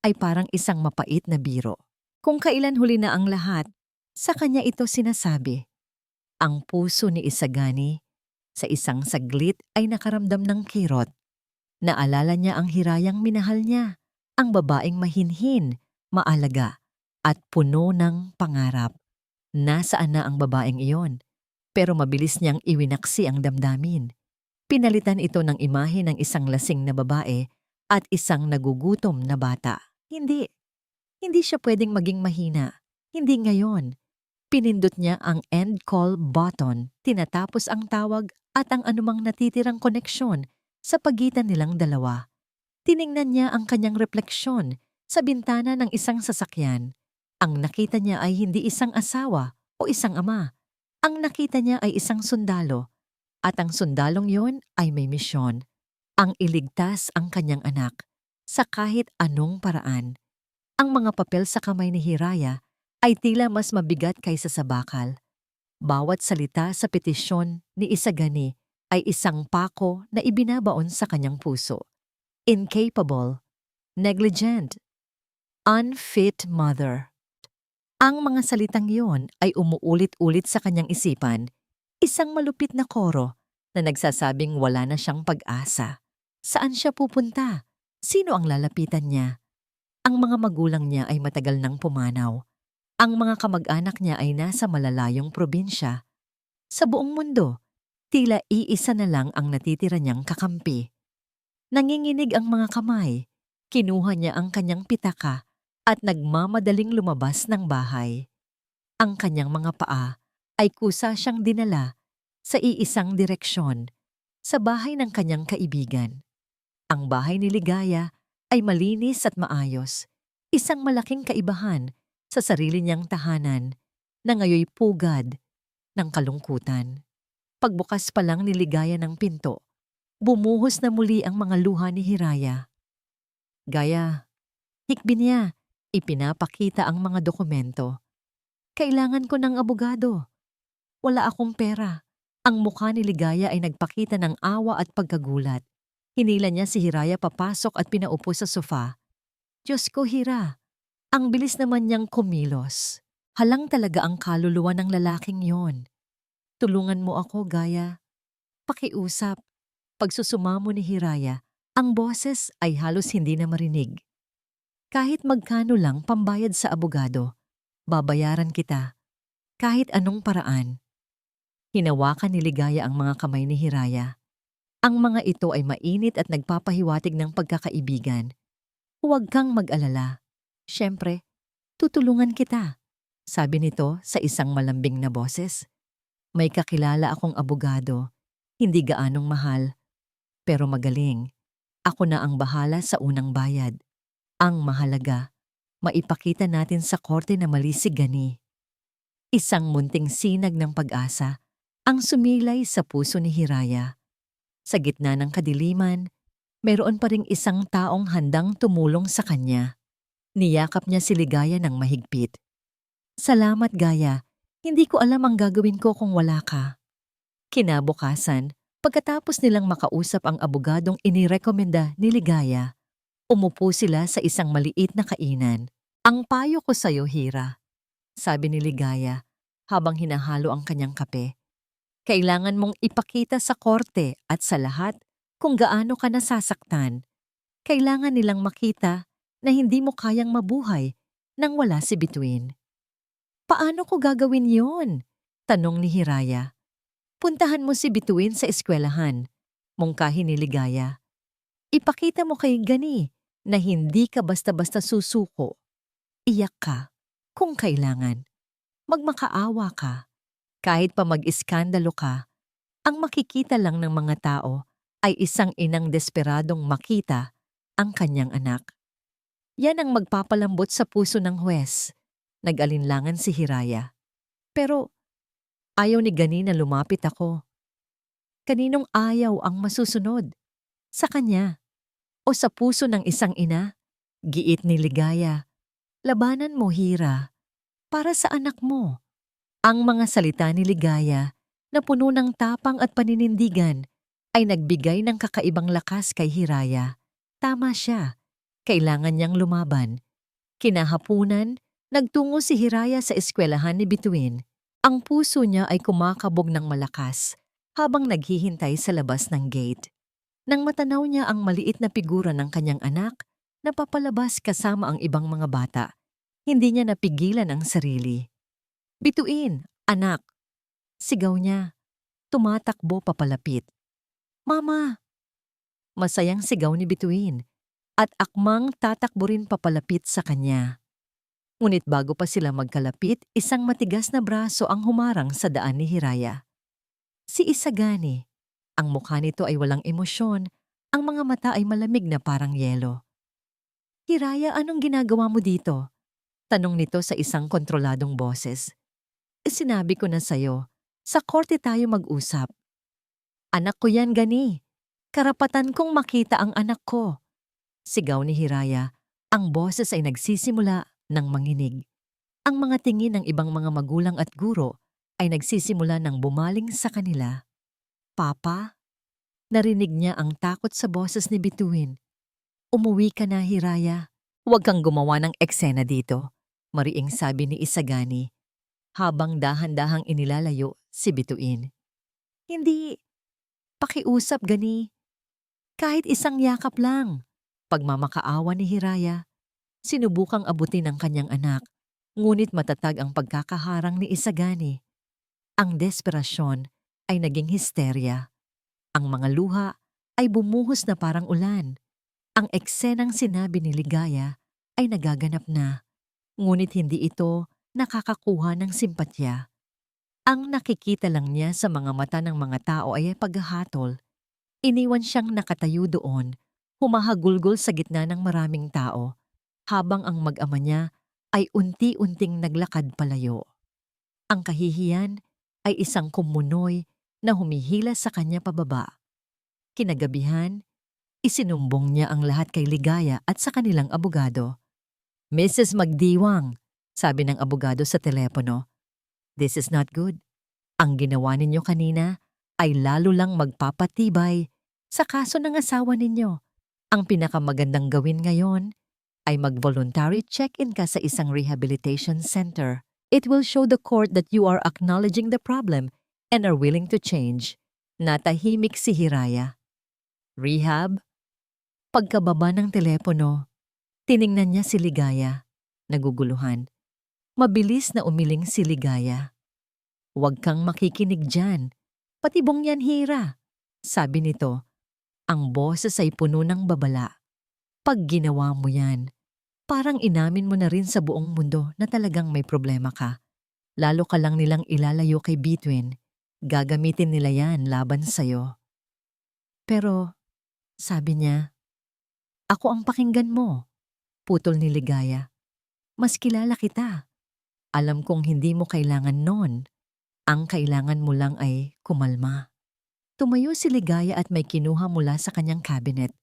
ay parang isang mapait na biro. Kung kailan huli na ang lahat, sa kanya ito sinasabi. Ang puso ni Isagani, sa isang saglit ay nakaramdam ng kirot. Naalala niya ang Hirayang minahal niya, ang babaeng mahinhin, maalaga, at puno ng pangarap. Nasaan na ang babaeng iyon? Pero mabilis niyang iwinaksi ang damdamin. Pinalitan ito ng imahe ng isang lasing na babae at isang nagugutom na bata. Hindi siya pwedeng maging mahina. Hindi ngayon. Pinindot niya ang end call button, tinatapos ang tawag at ang anumang natitirang koneksyon sa pagitan nilang dalawa. Tiningnan niya ang kanyang refleksyon sa bintana ng isang sasakyan. Ang nakita niya ay hindi isang asawa o isang ama. Ang nakita niya ay isang sundalo. At ang sundalong yon ay may misyon. Ang iligtas ang kanyang anak sa kahit anong paraan. Ang mga papel sa kamay ni Hiraya ay tila mas mabigat kaysa sa bakal. Bawat salita sa petisyon ni Isagani ay isang pako na ibinabaon sa kanyang puso. Incapable, negligent, unfit mother. Ang mga salitang iyon ay umuulit-ulit sa kanyang isipan, isang malupit na koro na nagsasabing wala na siyang pag-asa. Saan siya pupunta? Sino ang lalapitan niya? Ang mga magulang niya ay matagal nang pumanaw. Ang mga kamag-anak niya ay nasa malalayong probinsya. Sa buong mundo, tila iisa na lang ang natitira niyang kakampi. Nanginginig ang mga kamay. Kinuha niya ang kanyang pitaka at nagmamadaling lumabas ng bahay. Ang kanyang mga paa ay kusa siyang dinala sa iisang direksyon, sa bahay ng kanyang kaibigan. Ang bahay ni Ligaya ay malinis at maayos, isang malaking kaibahan sa sarili niyang tahanan na ngayoy pugad ng kalungkutan. Pagbukas pa lang ni Ligaya ng pinto, bumuhos na muli ang mga luha ni Hiraya. Gaya, hikbi niya, ipinapakita ang mga dokumento. Kailangan ko ng abogado. Wala akong pera. Ang mukha ni Ligaya ay nagpakita ng awa at pagkagulat. Hinila niya si Hiraya papasok at pinaupo sa sofa. Diyos ko, Hira. Ang bilis naman niyang kumilos. Halang talaga ang kaluluwa ng lalaking yon. Tulungan mo ako, Gaya. Pakiusap. Pagsusumamo ni Hiraya, ang boses ay halos hindi na marinig. Kahit magkano lang pambayad sa abogado, babayaran kita. Kahit anong paraan. Hinawakan ni Ligaya ang mga kamay ni Hiraya. Ang mga ito ay mainit at nagpapahiwatig ng pagkakaibigan. Huwag kang mag-alala. Siyempre, tutulungan kita, sabi nito sa isang malambing na boses. May kakilala akong abogado, hindi gaanong mahal, pero magaling. Ako na ang bahala sa unang bayad. Ang mahalaga, maipakita natin sa korte na mali si Gani. Isang munting sinag ng pag-asa ang sumilay sa puso ni Hiraya. Sa gitna ng kadiliman, mayroon pa ring isang taong handang tumulong sa kanya. Niyakap niya si Ligaya ng mahigpit. Salamat, Gaya. Hindi ko alam ang gagawin ko kung wala ka. Kinabukasan, pagkatapos nilang makausap ang abogadong inirekomenda ni Ligaya, umupo sila sa isang maliit na kainan. Ang payo ko sa'yo, Hira, sabi ni Ligaya habang hinahalo ang kanyang kape. Kailangan mong ipakita sa korte at sa lahat kung gaano ka nasasaktan. Kailangan nilang makita na hindi mo kayang mabuhay nang wala si Bituin. Paano ko gagawin yon? Tanong ni Hiraya. Puntahan mo si Bituin sa eskwelahan, mungkahi ni Ligaya. Ipakita mo kay Gani na hindi ka basta-basta susuko. Iyak ka, kung kailangan. Magmakaawa ka. Kahit pa mag-iskandalo ka, ang makikita lang ng mga tao ay isang inang desperadong makita ang kanyang anak. Yan ang magpapalambot sa puso ng huwes. Nag-alinlangan si Hiraya. Pero ayaw ni Gani na lumapit ako. Kaninong ayaw ang masusunod? Sa kanya o sa puso ng isang ina? Giit ni Ligaya. Labanan mo, Hira, para sa anak mo. Ang mga salita ni Ligaya na puno ng tapang at paninindigan ay nagbigay ng kakaibang lakas kay Hiraya. Tama siya. Kailangan niyang lumaban. Kinahapunan, nagtungo si Hiraya sa eskwelahan ni Bituin. Ang puso niya ay kumakabog ng malakas habang naghihintay sa labas ng gate. Nang matanaw niya ang maliit na figura ng kanyang anak na papalabas kasama ang ibang mga bata, hindi niya napigilan ang sarili. Bituin, anak! Sigaw niya. Tumatakbo papalapit. Mama! Masayang sigaw ni Bituin at akmang tatakbo rin papalapit sa kanya. Ngunit bago pa sila magkalapit, isang matigas na braso ang humarang sa daan ni Hiraya. Si Isagani. Ang mukha nito ay walang emosyon, ang mga mata ay malamig na parang yelo. Hiraya, anong ginagawa mo dito? Tanong nito sa isang kontroladong boses. Sinabi ko na sa'yo, sa korte tayo mag-usap. Anak ko yan, Gani. Karapatan kong makita ang anak ko. Sigaw ni Hiraya, ang boses ay nagsisimula ng manginig. Ang mga tingin ng ibang mga magulang at guro ay nagsisimula ng bumaling sa kanila. Papa? Narinig niya ang takot sa boses ni Bituin. Umuwi ka na, Hiraya. Huwag kang gumawa ng eksena dito, mariing sabi ni Isagani, habang dahan-dahang inilalayo si Bituin. Hindi. Pakiusap, Gani. Kahit isang yakap lang. Pagmamakaawa ni Hiraya, sinubukang abutin ang kanyang anak, Ngunit matatag ang pagkakaharang ni Isagani. Ang desperasyon ay naging histerya. Ang mga luha ay bumuhos na parang ulan. Ang eksenang sinabi ni Ligaya ay nagaganap na, ngunit hindi ito nakakakuha ng simpatya. Ang nakikita lang niya sa mga mata ng mga tao ay paghahatol. Iniwan siyang nakatayo doon, humahagulgol sa gitna ng maraming tao, habang ang mag-ama niya ay unti-unting naglakad palayo. Ang kahihiyan ay isang kumunoy na humihila sa kanya pababa. Kinagabihan, isinumbong niya ang lahat kay Ligaya at sa kanilang abogado. "Mrs. Magdiwang," sabi ng abogado sa telepono, "this is not good. Ang ginawa ninyo kanina ay lalo lang magpapatibay sa kaso ng asawa ninyo. Ang pinakamagandang gawin ngayon ay mag-voluntary check-in ka sa isang rehabilitation center. It will show the court that you are acknowledging the problem and are willing to change." Natahimik si Hiraya. Rehab? Pagkababa ng telepono, tiningnan niya si Ligaya, naguguluhan. Mabilis na umiling si Ligaya. "Huwag kang makikinig dyan. Patibong yan, Hira," sabi nito. Ang boses ay puno ng babala. "Pag ginawa mo yan, parang inamin mo na rin sa buong mundo na talagang may problema ka. Lalo ka lang nilang ilalayo kay Between. Gagamitin nila yan laban sa'yo." "Pero," sabi niya, "ako ang pakinggan mo," putol ni Ligaya. "Mas kilala kita. Alam kong hindi mo kailangan nun. Ang kailangan mo lang ay kumalma." Tumayo si Ligaya at may kinuha mula sa kanyang cabinet.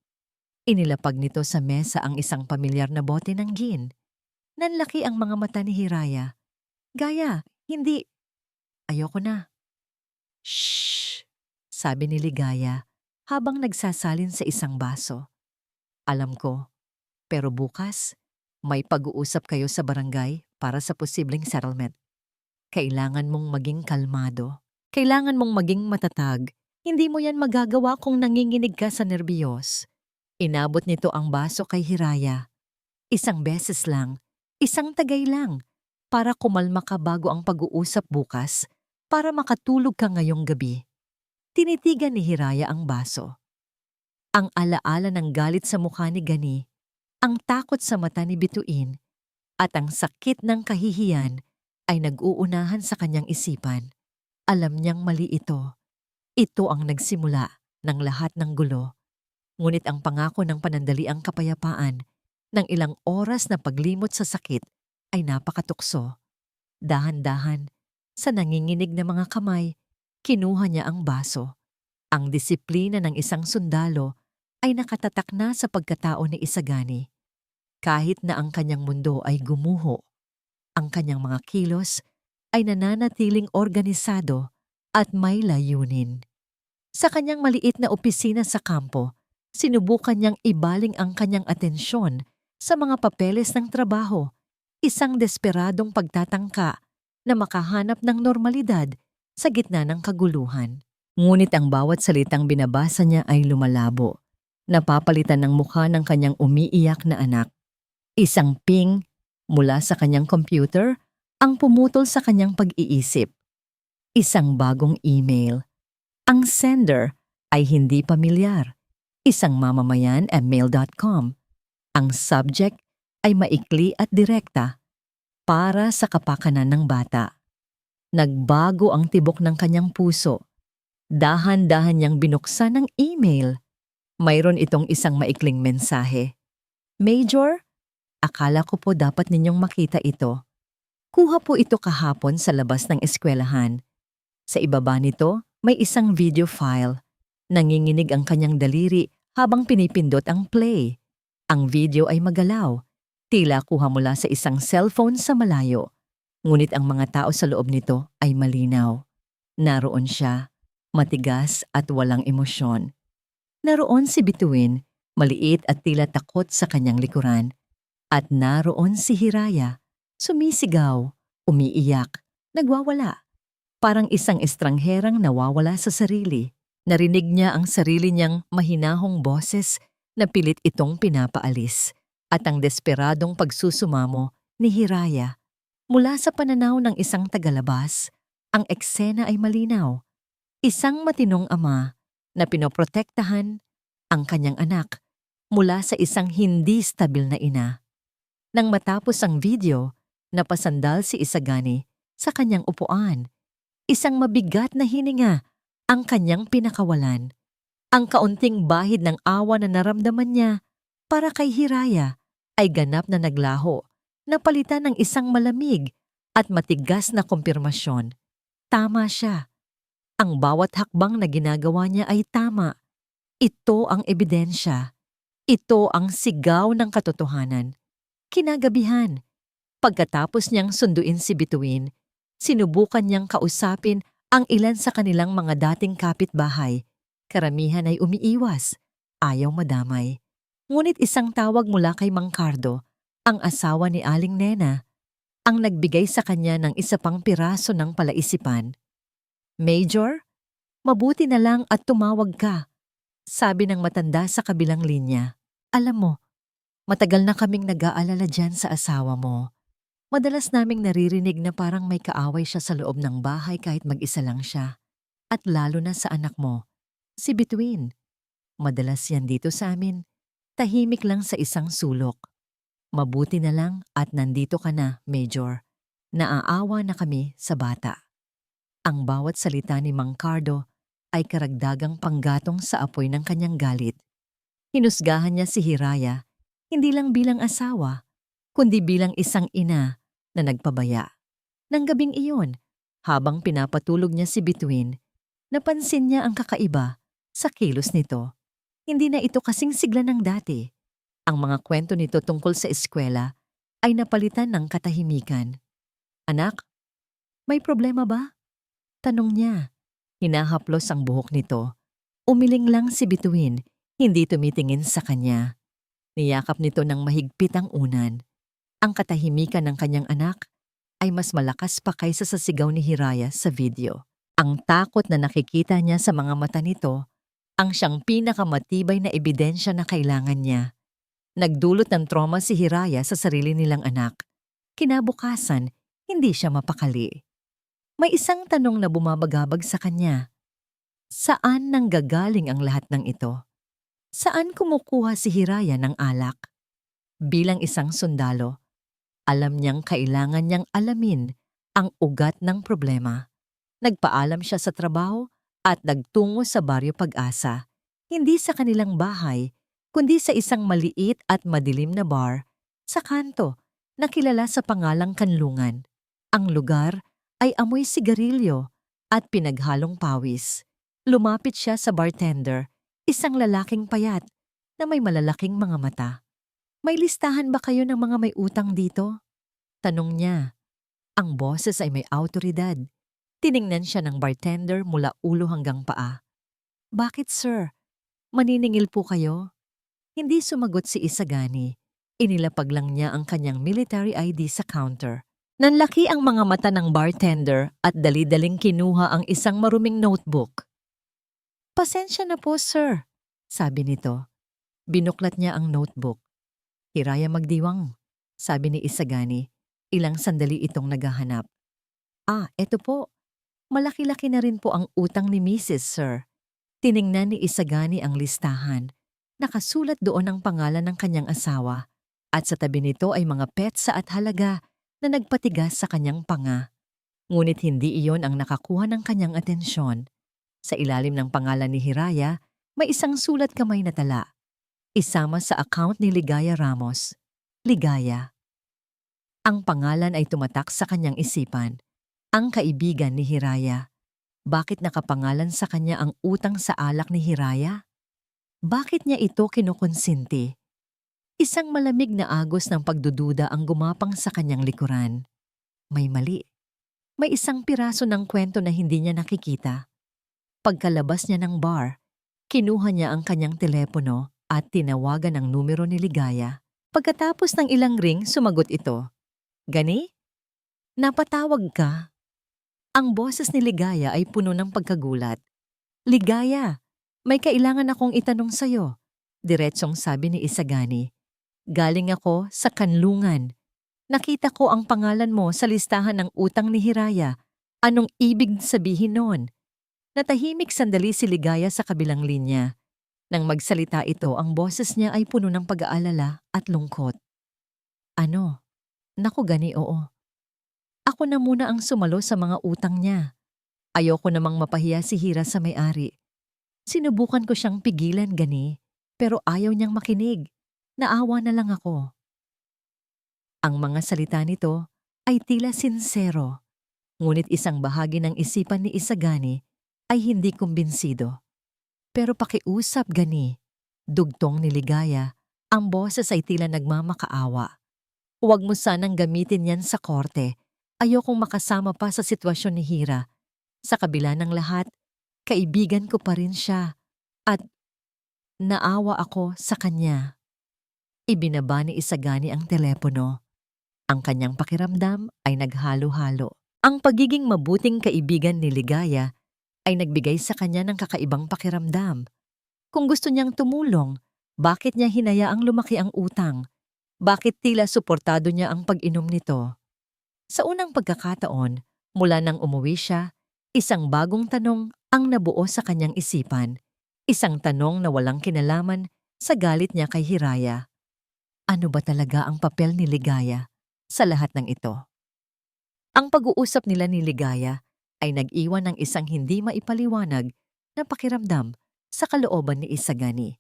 Inilapag nito sa mesa ang isang pamilyar na bote ng gin. Nanlaki ang mga mata ni Hiraya. "Gaya, hindi. Ayoko na." "Shh!" sabi ni Ligaya habang nagsasalin sa isang baso. "Alam ko, pero bukas may pag-uusap kayo sa barangay para sa posibleng settlement. Kailangan mong maging kalmado. Kailangan mong maging matatag. Hindi mo yan magagawa kung nanginginig ka sa nerbiyos." Inabot nito ang baso kay Hiraya. "Isang beses lang, isang tagay lang, para kumalma ka bago ang pag-uusap bukas, para makatulog ka ngayong gabi." Tinitigan ni Hiraya ang baso. Ang alaala ng galit sa mukha ni Gani, ang takot sa mata ni Bituin, at ang sakit ng kahihiyan ay nag-uunahan sa kanyang isipan. Alam niyang mali ito. Ito ang nagsimula ng lahat ng gulo. Ngunit ang pangako ng panandaliang kapayapaan ng ilang oras na paglimot sa sakit ay napakatukso. Dahan-dahan, sa nanginginig na mga kamay, kinuha niya ang baso. Ang disiplina ng isang sundalo ay nakatatak na sa pagkatao ni Isagani. Kahit na ang kanyang mundo ay gumuho, ang kanyang mga kilos ay nananatiling organisado at may layunin. Sa kanyang maliit na opisina sa kampo, sinubukan niyang ibaling ang kanyang atensyon sa mga papeles ng trabaho, isang desperadong pagtatangka na makahanap ng normalidad sa gitna ng kaguluhan. Ngunit ang bawat salitang binabasa niya ay lumalabo, napapalitan ng mukha ng kanyang umiiyak na anak. Isang ping mula sa kanyang computer ang pumutol sa kanyang pag-iisip. Isang bagong email. Ang sender ay hindi pamilyar. Isang mamamayan at mail.com. Ang subject ay maikli at direkta, para sa kapakanan ng bata. Nagbago ang tibok ng kanyang puso. Dahan-dahan niyang binuksan ang email. Mayroon itong isang maikling mensahe. "Major, akala ko po dapat ninyong makita ito. Kuha po ito kahapon sa labas ng eskwelahan. Sa ibaba nito, may isang video file. Nanginginig ang kanyang daliri habang pinipindot ang play. Ang video ay magalaw. Tila kuha mula sa isang cellphone sa malayo. Ngunit ang mga tao sa loob nito ay malinaw. Naroon siya, matigas at walang emosyon. Naroon si Bituin, maliit at tila takot sa kanyang likuran. At naroon si Hiraya, sumisigaw, umiiyak, nagwawala. Parang isang estrangherang nawawala sa sarili. Narinig niya ang sarili niyang mahinahong boses na pilit itong pinapaalis, at ang desperadong pagsusumamo ni Hiraya. Mula sa pananaw ng isang tagalabas, ang eksena ay malinaw. Isang matinong ama na pinoprotektahan ang kanyang anak mula sa isang hindi stabil na ina. Nang matapos ang video, napasandal si Isagani sa kanyang upuan. Isang mabigat na hininga ang kanyang pinakawalan. Ang kaunting bahid ng awa na naramdaman niya para kay Hiraya ay ganap na naglaho, napalitan ng isang malamig at matigas na kumpirmasyon. Tama siya. Ang bawat hakbang na ginagawa niya ay tama. Ito ang ebidensya. Ito ang sigaw ng katotohanan. Kinagabihan, pagkatapos niyang sunduin si Bituin, sinubukan niyang kausapin ang ilan sa kanilang mga dating kapitbahay. Karamihan ay umiiwas, ayaw madamay. Ngunit isang tawag mula kay Mang Cardo, ang asawa ni Aling Nena, ang nagbigay sa kanya ng isa pang piraso ng palaisipan. Major, mabuti na lang at tumawag ka, sabi ng matanda sa kabilang linya. Alam mo, matagal na kaming nag-aalala dyan sa asawa mo. Madalas naming naririnig na parang may kaaway siya sa loob ng bahay kahit mag-isa lang siya. At lalo na sa anak mo, si Bituin. Madalas yan dito sa amin, tahimik lang sa isang sulok. Mabuti na lang at nandito ka na, Major. Naaawa na kami sa bata. Ang bawat salita ni Mang Cardo ay karagdagang panggatong sa apoy ng kanyang galit. Hinusgahan niya si Hiraya, hindi lang bilang asawa, kundi bilang isang ina na nagpabaya. Nang gabing iyon, habang pinapatulog niya si Bituin, napansin niya ang kakaiba sa kilos nito. Hindi na ito kasing sigla ng dati. Ang mga kwento nito tungkol sa eskwela ay napalitan ng katahimikan. Anak, may problema ba? Tanong niya. Hinahaplos ang buhok nito. Umiling lang si Bituin, hindi tumitingin sa kanya. Niyakap nito ng mahigpit ang unan. Ang katahimikan ng kanyang anak ay mas malakas pa kaysa sa sigaw ni Hiraya sa video. Ang takot na nakikita niya sa mga mata nito ang siyang pinakamatibay na ebidensya na kailangan niya. Nagdulot ng trauma si Hiraya sa sarili nilang anak. Kinabukasan, hindi siya mapakali. May isang tanong na bumabagabag sa kanya. Saan nanggagaling ang lahat ng ito? Saan kumukuha si Hiraya ng alak? Bilang isang sundalo, alam niyang kailangan niyang alamin ang ugat ng problema. Nagpaalam siya sa trabaho at nagtungo sa Baryo Pag-asa, hindi sa kanilang bahay, kundi sa isang maliit at madilim na bar sa kanto na kilala sa pangalang Kanlungan. Ang lugar ay amoy sigarilyo at pinaghalong pawis. Lumapit siya sa bartender, isang lalaking payat na may malalaking mga mata. May listahan ba kayo ng mga may utang dito? Tanong niya. Ang boses ay may awtoridad. Tiningnan siya ng bartender mula ulo hanggang paa. Bakit sir? Maniningil po kayo? Hindi sumagot si Isagani. Inilapag lang niya ang kanyang military ID sa counter. Nanlaki ang mga mata ng bartender at dali-daling kinuha ang isang maruming notebook. Pasensya na po, sir, sabi nito. Binuklat niya ang notebook. Hiraya magdiwang, sabi ni Isagani. Ilang sandali itong naghahanap. Eto po. Malaki-laki na rin po ang utang ni Mrs. Sir. Tiningnan ni Isagani ang listahan. Nakasulat doon ang pangalan ng kanyang asawa. At sa tabi nito ay mga petsa at halaga na nagpatigas sa kanyang panga. Ngunit hindi iyon ang nakakuha ng kanyang atensyon. Sa ilalim ng pangalan ni Hiraya, may isang sulat kamay na tala. Isama sa account ni Ligaya Ramos. Ligaya. Ang pangalan ay tumatak sa kanyang isipan. Ang kaibigan ni Hiraya. Bakit nakapangalan sa kanya ang utang sa alak ni Hiraya? Bakit niya ito kinukonsinti? Isang malamig na agos ng pagdududa ang gumapang sa kanyang likuran. May mali. May isang piraso ng kwento na hindi niya nakikita. Pagkalabas niya ng bar, kinuha niya ang kanyang telepono at tinawagan ang numero ni Ligaya. Pagkatapos ng ilang ring, sumagot ito. Gani? Napatawag ka? Ang boses ni Ligaya ay puno ng pagkagulat. Ligaya, may kailangan akong itanong sa'yo. Diretsong sabi ni Isagani. Galing ako sa Kanlungan. Nakita ko ang pangalan mo sa listahan ng utang ni Hiraya. Anong ibig sabihin nun? Natahimik sandali si Ligaya sa kabilang linya. Nang magsalita ito, ang boses niya ay puno ng pag-aalala at lungkot. Ano? Naku gani oo. Ako na muna ang sumalo sa mga utang niya. Ayoko namang mapahiya si Hira sa may-ari. Sinubukan ko siyang pigilan gani, pero ayaw niyang makinig. Naawa na lang ako. Ang mga salita nito ay tila sinsero, ngunit isang bahagi ng isipan ni Isagani ay hindi kumbinsido. Pero pakiusap gani, dugtong ni Ligaya, ang boses ay tila nagmamakaawa. Huwag mo sanang gamitin yan sa korte. Ayokong makasama pa sa sitwasyon ni Hira. Sa kabila ng lahat, kaibigan ko pa rin siya at naawa ako sa kanya. Ibinaba ni Isagani ang telepono. Ang kanyang pakiramdam ay naghalo-halo. Ang pagiging mabuting kaibigan ni Ligaya ay nagbigay sa kanya ng kakaibang pakiramdam. Kung gusto niyang tumulong, bakit niya hinayaang lumaki ang utang? Bakit tila suportado niya ang pag-inom nito? Sa unang pagkakataon, mula nang umuwi siya, isang bagong tanong ang nabuo sa kanyang isipan. Isang tanong na walang kinalaman sa galit niya kay Hiraya. Ano ba talaga ang papel ni Ligaya sa lahat ng ito? Ang pag-uusap nila ni Ligaya ay nag-iwan ng isang hindi maipaliwanag na pakiramdam sa kalooban ni Isagani.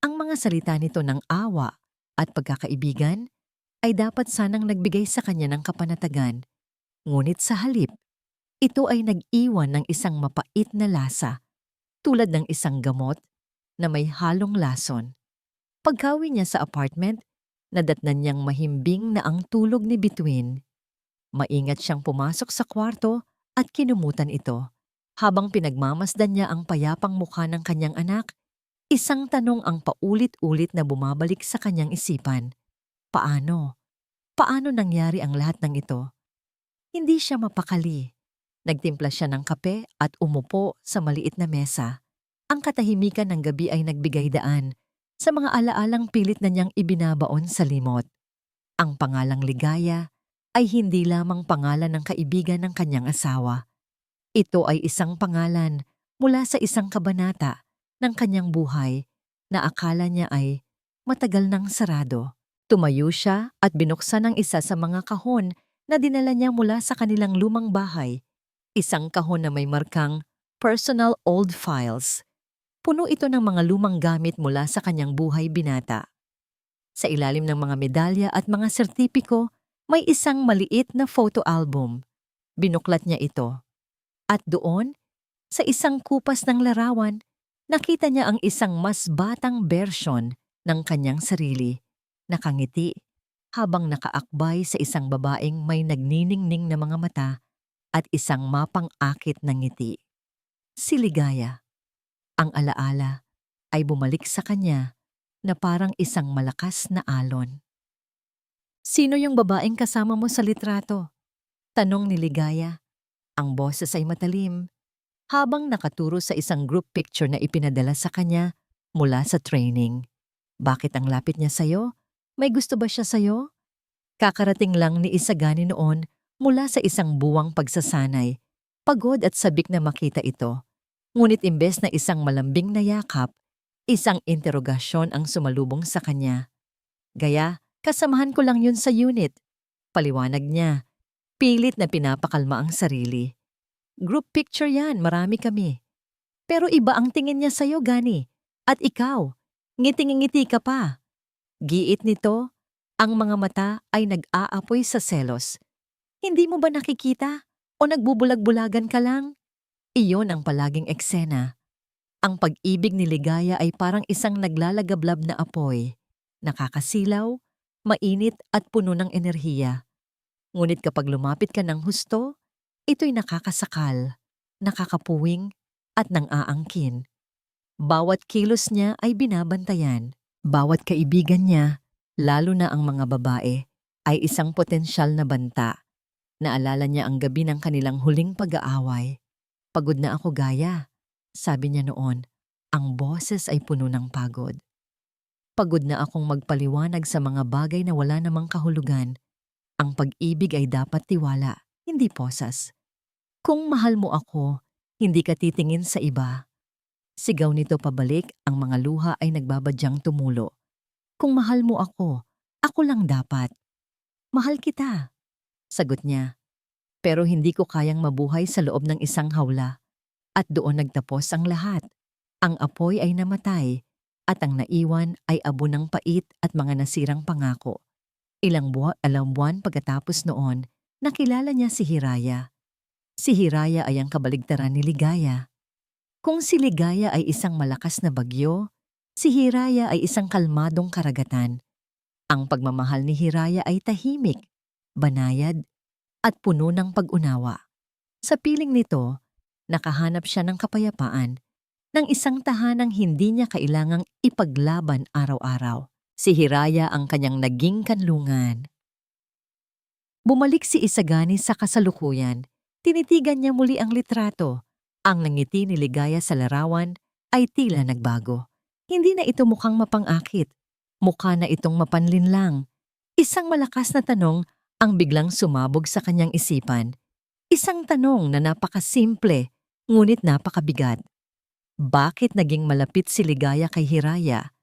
Ang mga salita nito ng awa at pagkakaibigan ay dapat sanang nagbigay sa kanya ng kapanatagan. Ngunit sa halip, ito ay nag-iwan ng isang mapait na lasa, tulad ng isang gamot na may halong lason. Pagkawi niya sa apartment, nadatnan niyang mahimbing na ang tulog ni Bituin. Maingat siyang pumasok sa kwarto at kinumutan ito. Habang pinagmamasdan niya ang payapang mukha ng kanyang anak, isang tanong ang paulit-ulit na bumabalik sa kanyang isipan. Paano? Paano nangyari ang lahat ng ito? Hindi siya mapakali. Nagtimpla siya ng kape at umupo sa maliit na mesa. Ang katahimikan ng gabi ay nagbigay daan sa mga alaalang pilit na niyang ibinabaon sa limot. Ang pangalang Ligaya ay hindi lamang pangalan ng kaibigan ng kanyang asawa. Ito ay isang pangalan mula sa isang kabanata ng kanyang buhay na akala niya ay matagal nang sarado. Tumayo siya at binuksan ang isa sa mga kahon na dinala niya mula sa kanilang lumang bahay. Isang kahon na may markang Personal Old Files. Puno ito ng mga lumang gamit mula sa kanyang buhay binata. Sa ilalim ng mga medalya at mga sertipiko, may isang maliit na photo album. Binuklat niya ito. At doon, sa isang kupas ng larawan, nakita niya ang isang mas batang bersyon ng kanyang sarili. Nakangiti, habang nakaakbay sa isang babaeng may nagniningning na mga mata at isang mapang-akit na ngiti. Si Ligaya. Ang alaala ay bumalik sa kanya na parang isang malakas na alon. Sino yung babaeng kasama mo sa litrato? Tanong ni Ligaya. Ang boses ay matalim, habang nakaturo sa isang group picture na ipinadala sa kanya mula sa training. Bakit ang lapit niya sa'yo? May gusto ba siya sa'yo? Kakarating lang ni Isagani noon mula sa isang buwang pagsasanay. Pagod at sabik na makita ito. Ngunit imbes na isang malambing na yakap, isang interogasyon ang sumalubong sa kanya. Gaya, kasamahan ko lang yun sa unit. Paliwanag niya. Pilit na pinapakalma ang sarili. Group picture yan, marami kami. Pero iba ang tingin niya sa'yo, Gani. At ikaw, ngiting-ngiti ka pa. Giit nito, ang mga mata ay nag-aapoy sa selos. Hindi mo ba nakikita? O nagbubulag-bulagan ka lang? Iyon ang palaging eksena. Ang pag-ibig ni Ligaya ay parang isang naglalagablab na apoy. Nakakasilaw, mainit at puno ng enerhiya. Ngunit kapag lumapit ka ng husto, ito'y nakakasakal, nakakapuwing at nang-aangkin. Bawat kilos niya ay binabantayan. Bawat kaibigan niya, lalo na ang mga babae, ay isang potensyal na banta. Naalala niya ang gabi ng kanilang huling pag-aaway. Pagod na ako, Gaya, sabi niya noon. Ang boses ay puno ng pagod. Pagod na akong magpaliwanag sa mga bagay na wala namang kahulugan. Ang pag-ibig ay dapat tiwala, hindi posas. Kung mahal mo ako, hindi ka titingin sa iba. Sigaw nito pabalik, ang mga luha ay nagbabadyang tumulo. Kung mahal mo ako lang dapat. Mahal kita, sagot niya. Pero hindi ko kayang mabuhay sa loob ng isang hawla. At doon nagtapos ang lahat. Ang apoy ay namatay, at ang naiwan ay abo ng pait at mga nasirang pangako. Ilang buwan pagkatapos noon, nakilala niya si Hiraya. Si Hiraya ay ang kabaligtaran ni Ligaya. Kung si Ligaya ay isang malakas na bagyo, si Hiraya ay isang kalmadong karagatan. Ang pagmamahal ni Hiraya ay tahimik, banayad, at puno ng pag-unawa. Sa piling nito, nakahanap siya ng kapayapaan, ng isang tahanang hindi niya kailangang ipaglaban araw-araw. Si Hiraya ang kanyang naging kanlungan. Bumalik si Isagani sa kasalukuyan. Tinitigan niya muli ang litrato. Ang nangiti ni Ligaya sa larawan ay tila nagbago. Hindi na ito mukhang mapang-akit. Mukha na itong mapanlinlang. Isang malakas na tanong ang biglang sumabog sa kanyang isipan. Isang tanong na napakasimple, ngunit napakabigat. Bakit naging malapit si Ligaya kay Hiraya?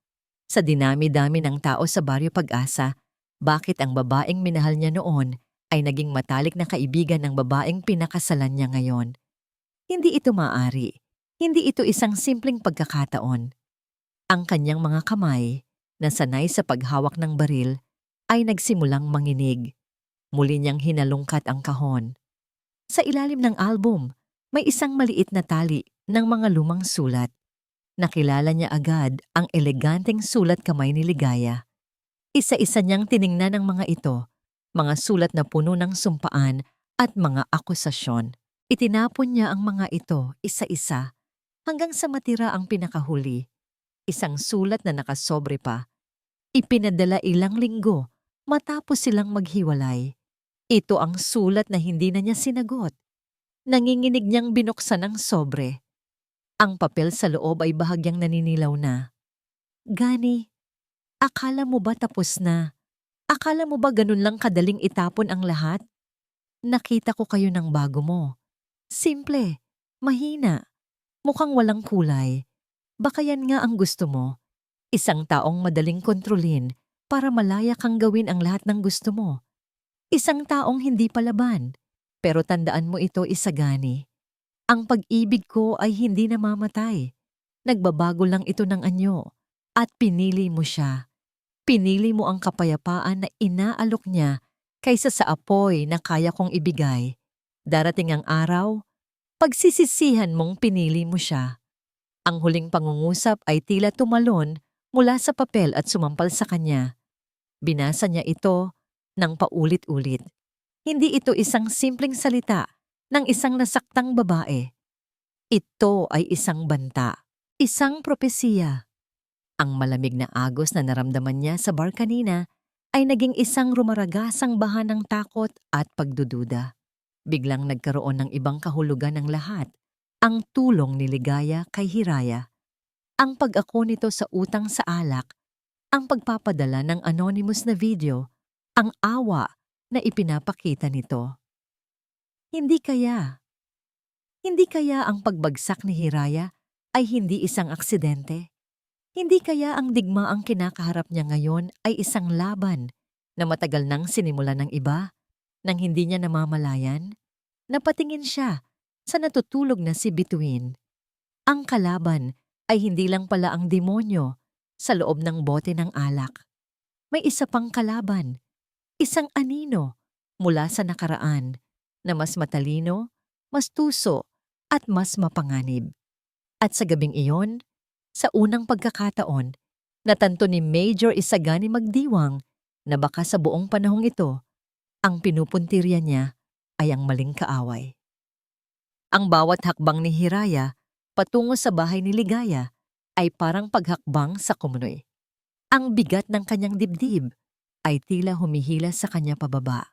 Sa dinami-dami ng tao sa Baryo Pag-asa, bakit ang babaeng minahal niya noon ay naging matalik na kaibigan ng babaeng pinakasalan niya ngayon? Hindi ito maaari. Hindi ito isang simpleng pagkakataon. Ang kanyang mga kamay, na sanay sa paghawak ng baril, ay nagsimulang manginig. Muli niyang hinalungkat ang kahon. Sa ilalim ng album, may isang maliit na tali ng mga lumang sulat. Nakilala niya agad ang eleganteng sulat kamay ni Ligaya. Isa-isa niyang tiningnan ang mga ito, mga sulat na puno ng sumpaan at mga akusasyon. Itinapon niya ang mga ito isa-isa hanggang sa matira ang pinakahuli. Isang sulat na nakasobre pa. Ipinadala ilang linggo matapos silang maghiwalay. Ito ang sulat na hindi na niya sinagot. Nanginginig niyang binuksan ang sobre. Ang papel sa loob ay bahagyang naninilaw na. Gani, akala mo ba tapos na? Akala mo ba ganun lang kadaling itapon ang lahat? Nakita ko kayo ng bago mo. Simple, mahina, mukhang walang kulay. Baka yan nga ang gusto mo. Isang taong madaling kontrolin para malaya kang gawin ang lahat ng gusto mo. Isang taong hindi palaban. Pero tandaan mo ito, Isagani. Ang pag-ibig ko ay hindi namamatay. Nagbabago lang ito ng anyo. At pinili mo siya. Pinili mo ang kapayapaan na inaalok niya kaysa sa apoy na kaya kong ibigay. Darating ang araw, pagsisisihan mong pinili mo siya. Ang huling pangungusap ay tila tumalon mula sa papel at sumampal sa kanya. Binasa niya ito ng paulit-ulit. Hindi ito isang simpleng salita ng isang nasaktang babae. Ito ay isang banta, isang propesiya. Ang malamig na agos na naramdaman niya sa bar kanina ay naging isang rumaragasang baha ng takot at pagdududa. Biglang nagkaroon ng ibang kahulugan ng lahat. Ang tulong ni Ligaya kay Hiraya. Ang pag-ako nito sa utang sa alak. Ang pagpapadala ng anonymous na video. Ang awa na ipinapakita nito. Hindi kaya ang pagbagsak ni Hiraya ay hindi isang aksidente? Hindi kaya ang digmaang kinakaharap niya ngayon ay isang laban na matagal nang sinimulan ng iba nang hindi niya namamalayan? Napatingin siya sa natutulog na si Bituin. Ang kalaban ay hindi lang pala ang demonyo sa loob ng bote ng alak. May isa pang kalaban, isang anino mula sa nakaraan na mas matalino, mas tuso at mas mapanganib. At sa gabing iyon, sa unang pagkakataon, natanto ni Major Isagani Magdiwang na baka sa buong panahong ito, ang pinupuntirya niya ay ang maling kaaway. Ang bawat hakbang ni Hiraya patungo sa bahay ni Ligaya ay parang paghakbang sa kumunoy. Ang bigat ng kanyang dibdib ay tila humihila sa kanya pababa.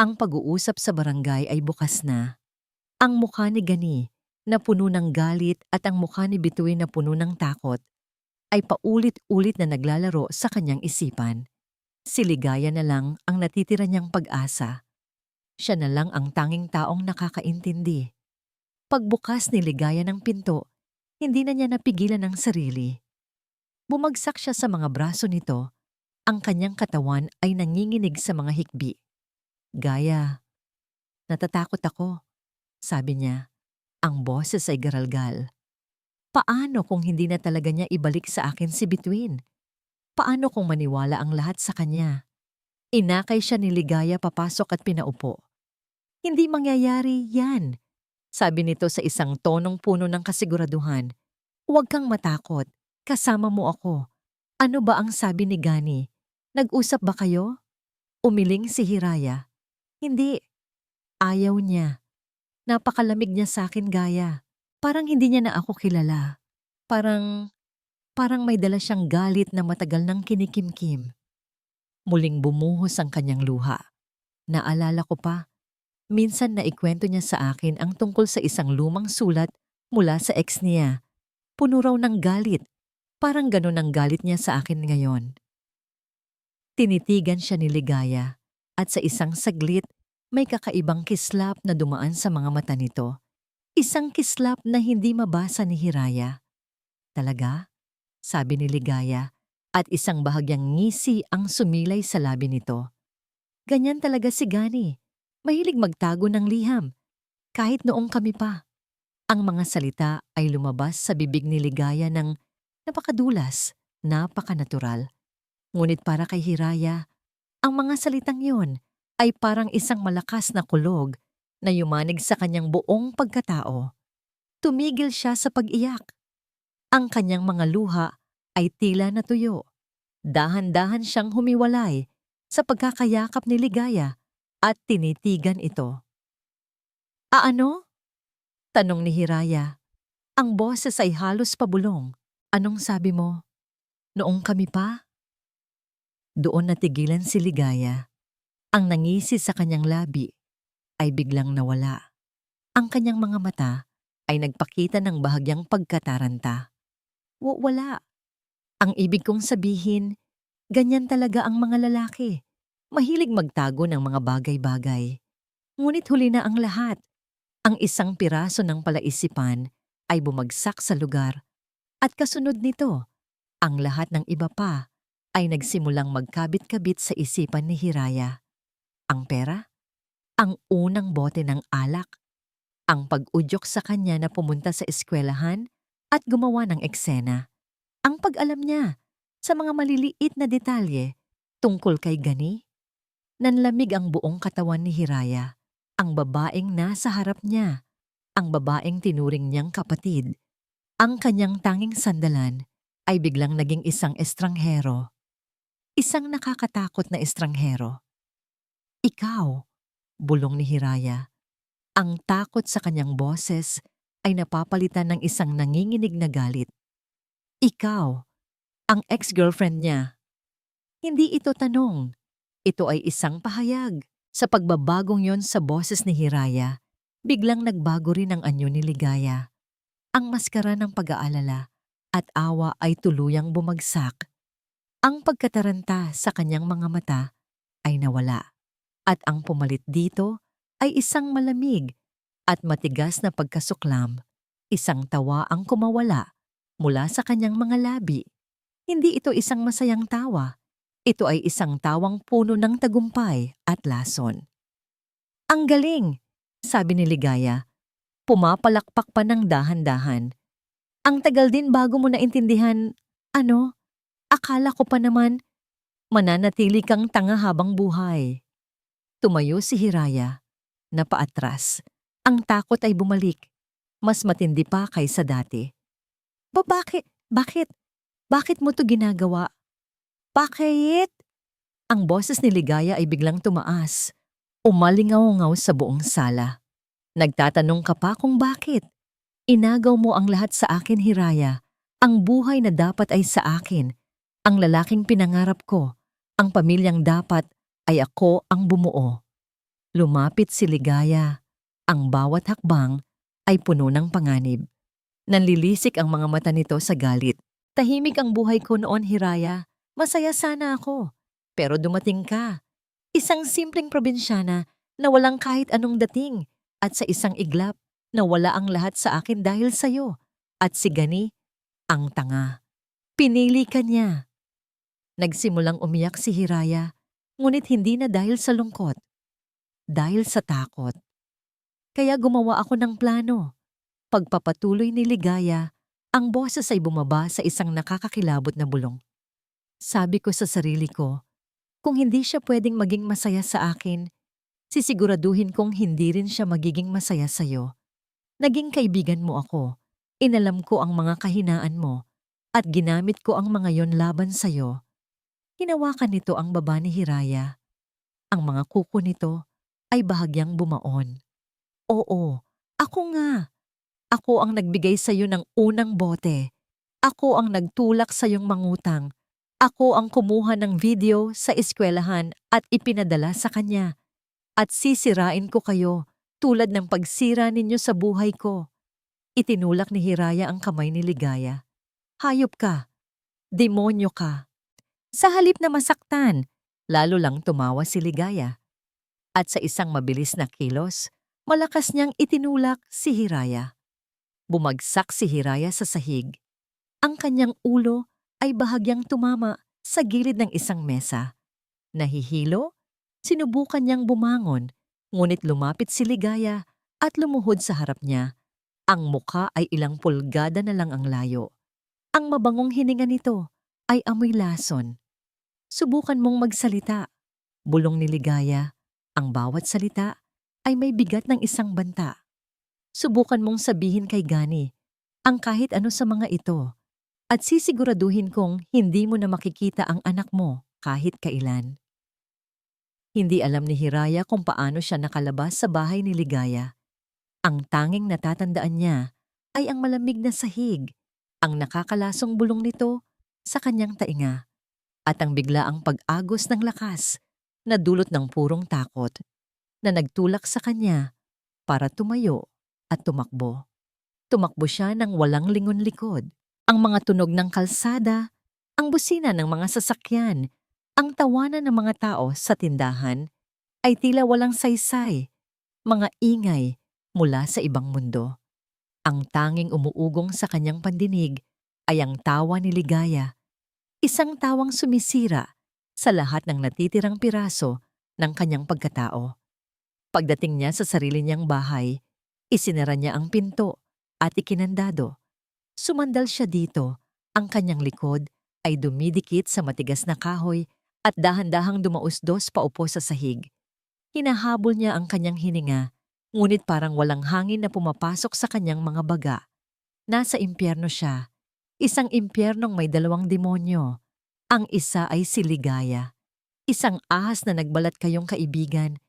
Ang pag-uusap sa barangay ay bukas na. Ang mukha ni Gani na puno ng galit at ang mukha ni Bituin na puno ng takot ay paulit-ulit na naglalaro sa kanyang isipan. Si Ligaya na lang ang natitira niyang pag-asa. Siya na lang ang tanging taong nakakaintindi. Pagbukas ni Ligaya ng pinto, hindi na niya napigilan ang sarili. Bumagsak siya sa mga braso nito. Ang kanyang katawan ay nanginginig sa mga hikbi. "Gaya, natatakot ako," sabi niya. Ang boses ay garalgal. Paano kung hindi na talaga niya ibalik sa akin si Bituin? Paano kung maniwala ang lahat sa kanya? Inakay siya ni Ligaya papasok at pinaupo. "Hindi mangyayari yan," sabi nito sa isang tonong puno ng kasiguraduhan. "Huwag kang matakot. Kasama mo ako. Ano ba ang sabi ni Gani? Nag-usap ba kayo?" Umiling si Hiraya. "Hindi. Ayaw niya. Napakalamig niya sa akin, Gaya. Parang hindi niya na ako kilala. Parang may dala siyang galit na matagal nang kinikimkim." Muling bumuhos ang kanyang luha. Naalala ko pa, minsan naikwento niya sa akin ang tungkol sa isang lumang sulat mula sa ex niya. Puno raw ng galit. Parang ganun ang galit niya sa akin ngayon. Tinitigan siya ni Ligaya at sa isang saglit may kakaibang kislap na dumaan sa mga mata nito. Isang kislap na hindi mabasa ni Hiraya. "Talaga?" sabi ni Ligaya at isang bahagyang ngisi ang sumilay sa labi nito. "Ganyan talaga si Gani. Mahilig magtago ng liham. Kahit noong kami pa." Ang mga salita ay lumabas sa bibig ni Ligaya ng napakadulas, napakanatural. Ngunit para kay Hiraya, ang mga salitang yun ay parang isang malakas na kulog na yumanig sa kanyang buong pagkatao. Tumigil siya sa pag-iyak. Ang kanyang mga luha ay tila natuyo. Dahan-dahan siyang humiwalay sa pagkakayakap ni Ligaya at tinitigan ito. "Ano?" tanong ni Hiraya. Ang boses ay halos pabulong. "Anong sabi mo? Noong kami pa?" Doon natigilan si Ligaya. Ang nangisi sa kanyang labi ay biglang nawala. Ang kanyang mga mata ay nagpakita ng bahagyang pagkataranta. Wala. Ang ibig kong sabihin, ganyan talaga ang mga lalaki. Mahilig magtago ng mga bagay-bagay. Ngunit huli na ang lahat. Ang isang piraso ng palaisipan ay bumagsak sa lugar at kasunod nito, ang lahat ng iba pa ay nagsimulang magkabit-kabit sa isipan ni Hiraya. Ang pera, ang unang bote ng alak, ang pag-udyok sa kanya na pumunta sa eskwelahan at gumawa ng eksena, ang pag-alam niya sa mga maliliit na detalye tungkol kay Gani. Nanlamig ang buong katawan ni Hiraya. Ang babaeng nasa harap niya, ang babaeng tinuring niyang kapatid, ang kanyang tanging sandalan ay biglang naging isang estranghero. Isang nakakatakot na estranghero. "Ikaw," bulong ni Hiraya. Ang takot sa kanyang boses ay napapalitan ng isang nanginginig na galit. "Ikaw, ang ex-girlfriend niya." Hindi ito tanong. Ito ay isang pahayag. Sa pagbabagong yon sa boses ni Hiraya, biglang nagbago rin ang anyo ni Ligaya. Ang maskara ng pag-aalala at awa ay tuluyang bumagsak. Ang pagkataranta sa kanyang mga mata ay nawala. At ang pumalit dito ay isang malamig at matigas na pagkasuklam. Isang tawa ang kumawala mula sa kanyang mga labi. Hindi ito isang masayang tawa. Ito ay isang tawang puno ng tagumpay at lason. "Ang galing!" sabi ni Ligaya. Pumapalakpak pa ng dahan-dahan. "Ang tagal din bago mo naintindihan, ano, akala ko pa naman, mananatili kang tanga habang buhay." Tumayo si Hiraya, napaatras. Ang takot ay bumalik, mas matindi pa kaysa dati. Bakit? Bakit? Bakit mo to ginagawa?" "Bakit?" Ang boses ni Ligaya ay biglang tumaas. Umalingaw-ngaw sa buong sala. "Nagtatanong ka pa kung bakit? Inagaw mo ang lahat sa akin, Hiraya. Ang buhay na dapat ay sa akin. Ang lalaking pinangarap ko. Ang pamilyang dapat ay ako ang bumuo." Lumapit si Ligaya. Ang bawat hakbang ay puno ng panganib. Nanlilisik ang mga mata nito sa galit. "Tahimik ang buhay ko noon, Hiraya. Masaya sana ako. Pero dumating ka. Isang simpleng probinsyana na walang kahit anong dating at sa isang iglap na wala ang lahat sa akin dahil sa'yo. At si Gani, ang tanga. Pinili ka niya. Nagsimulang umiyak si Hiraya, ngunit hindi na dahil sa lungkot, dahil sa takot. Kaya gumawa ako ng plano. Pagpapatuloy ni Ligaya, ang boses ay bumaba sa isang nakakakilabot na bulong. Sabi ko sa sarili ko, kung hindi siya pwedeng maging masaya sa akin, sisiguraduhin kong hindi rin siya magiging masaya sa'yo. Naging kaibigan mo ako, inalam ko ang mga kahinaan mo, at ginamit ko ang mga yon laban sa'yo. Hinawakan nito ang baba ni Hiraya. Ang mga kuko nito ay bahagyang bumaon. Oo, ako nga. Ako ang nagbigay sa iyo ng unang bote. Ako ang nagtulak sa iyong mangutang. Ako ang kumuha ng video sa eskwelahan at ipinadala sa kanya. At sisirain ko kayo tulad ng pagsira ninyo sa buhay ko. Itinulak ni Hiraya ang kamay ni Ligaya. Hayop ka. Demonyo ka. Sa halip na masaktan, lalo lang tumawa si Ligaya. At sa isang mabilis na kilos, malakas niyang itinulak si Hiraya. Bumagsak si Hiraya sa sahig. Ang kanyang ulo ay bahagyang tumama sa gilid ng isang mesa. Nahihilo, sinubukan niyang bumangon, ngunit lumapit si Ligaya at lumuhod sa harap niya. Ang mukha ay ilang pulgada na lang ang layo. Ang mabangong hininga nito ay amoy lason. Subukan mong magsalita. Bulong ni Ligaya, ang bawat salita ay may bigat ng isang banta. Subukan mong sabihin kay Gani ang kahit ano sa mga ito at sisiguraduhin kong hindi mo na makikita ang anak mo kahit kailan. Hindi alam ni Hiraya kung paano siya nakalabas sa bahay ni Ligaya. Ang tanging natatandaan niya ay ang malamig na sahig, ang nakakalasong bulong nito sa kanyang tainga, at ang biglaang pag-agos ng lakas na dulot ng purong takot na nagtulak sa kanya para tumayo at tumakbo. Tumakbo siya ng walang lingon-likod. Ang mga tunog ng kalsada, ang busina ng mga sasakyan, ang tawanan ng mga tao sa tindahan ay tila walang saysay, mga ingay mula sa ibang mundo. Ang tanging umuugong sa kanyang pandinig ay ang tawa ni Ligaya, isang tawang sumisira sa lahat ng natitirang piraso ng kanyang pagkatao. Pagdating niya sa sarili niyang bahay, isinara niya ang pinto at ikinandado. Sumandal siya dito, ang kanyang likod ay dumidikit sa matigas na kahoy at dahan-dahang dumausdos paupo sa sahig. Hinahabol niya ang kanyang hininga, ngunit parang walang hangin na pumapasok sa kanyang mga baga. Nasa impyerno siya, isang impyernong may dalawang demonyo. Ang isa ay si Ligaya, isang ahas na nagbalat kayong kaibigan.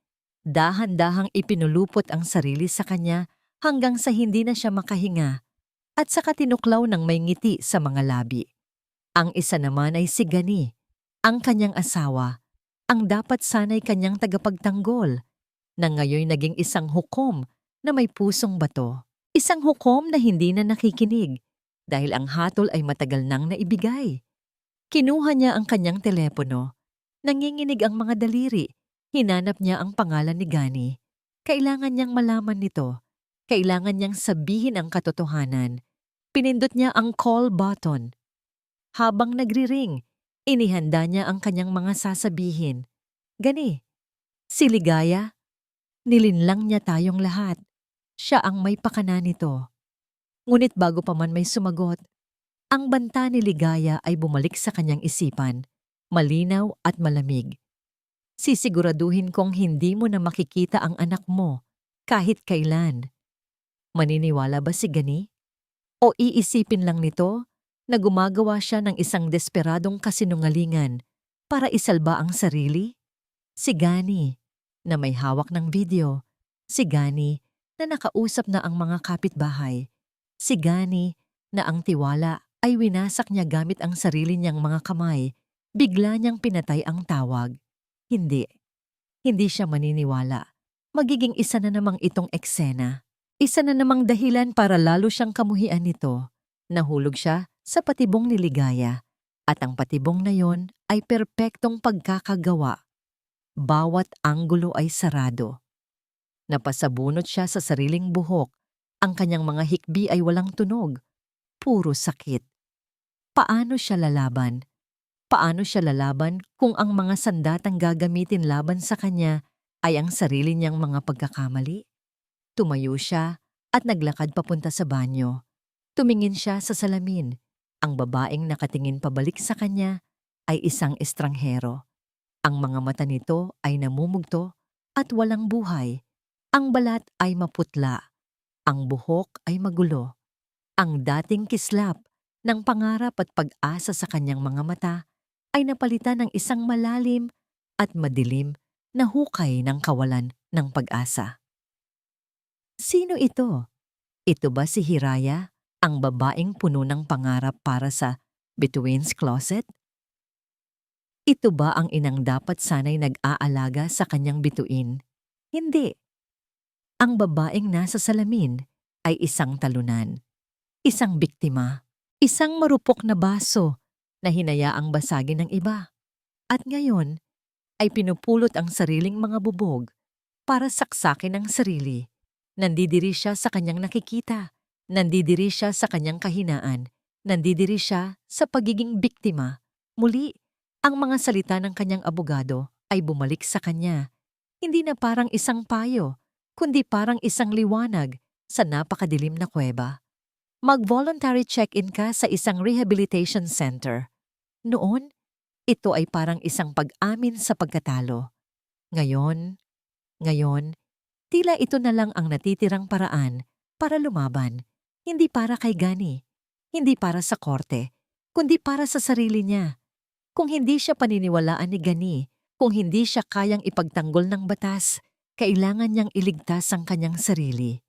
Dahan-dahang ipinulupot ang sarili sa kanya hanggang sa hindi na siya makahinga at saka tinuklaw ng may ngiti sa mga labi. Ang isa naman ay si Gani, ang kanyang asawa, ang dapat sanay kanyang tagapagtanggol, na ngayon naging isang hukom na may pusong bato. Isang hukom na hindi na nakikinig dahil ang hatol ay matagal nang naibigay. Kinuha niya ang kanyang telepono. Nanginginig ang mga daliri. Hinanap niya ang pangalan ni Gani. Kailangan niyang malaman nito. Kailangan niyang sabihin ang katotohanan. Pinindot niya ang call button. Habang nagri-ring, inihanda niya ang kanyang mga sasabihin. Gani, si Ligaya, nilinlang niya tayong lahat. Siya ang may pakana nito. Ngunit bago pa man may sumagot, ang banta ni Ligaya ay bumalik sa kanyang isipan, malinaw at malamig. Sisiguraduhin kong hindi mo na makikita ang anak mo kahit kailan. Maniniwala ba si Gani? O iisipin lang nito na gumagawa siya ng isang desperadong kasinungalingan para isalba ang sarili? Si Gani, na may hawak ng video. Si Gani, na nakausap na ang mga kapitbahay. Si Gani, na ang tiwala ay winasak niya gamit ang sarili niyang mga kamay. Bigla niyang pinatay ang tawag. Hindi. Hindi siya maniniwala. Magiging isa na namang itong eksena. Isa na namang dahilan para lalo siyang kamuhian nito. Nahulog siya sa patibong ni Ligaya. At ang patibong na yon ay perpektong pagkakagawa. Bawat anggulo ay sarado. Napasabunot siya sa sariling buhok. Ang kanyang mga hikbi ay walang tunog. Puro sakit. Paano siya lalaban? Paano siya lalaban kung ang mga sandatang gagamitin laban sa kanya ay ang sarili niyang mga pagkakamali? Tumayo siya at naglakad papunta sa banyo. Tumingin siya sa salamin. Ang babaeng nakatingin pabalik sa kanya ay isang estranghero. Ang mga mata nito ay namumugto at walang buhay. Ang balat ay maputla. Ang buhok ay magulo. Ang dating kislap ng pangarap at pag-asa sa kanyang mga mata ay napalitan ng isang malalim at madilim na hukay ng kawalan ng pag-asa. Sino ito? Ito ba si Hiraya, ang babaeng puno ng pangarap para sa bituin's closet? Ito ba ang inang dapat sana'y nag-aalaga sa kanyang bituin? Hindi. Ang babaeng nasa salamin ay isang talunan, isang biktima, isang marupok na baso na hinayaang basagin ng iba. At ngayon ay pinupulot ang sariling mga bubog para saksakin ang sarili. Nandidiri siya sa kanyang nakikita. Nandidiri siya sa kanyang kahinaan. Nandidiri siya sa pagiging biktima. Muli, ang mga salita ng kanyang abogado ay bumalik sa kanya. Hindi na parang isang payo, kundi parang isang liwanag sa napakadilim na kuweba. Mag-voluntary check-in ka sa isang rehabilitation center. Noon, ito ay parang isang pag-amin sa pagkatalo. Ngayon, tila ito na lang ang natitirang paraan para lumaban. Hindi para kay Gani, hindi para sa korte, kundi para sa sarili niya. Kung hindi siya paniniwalaan ni Gani, kung hindi siya kayang ipagtanggol ng batas, kailangan niyang iligtas ang kanyang sarili.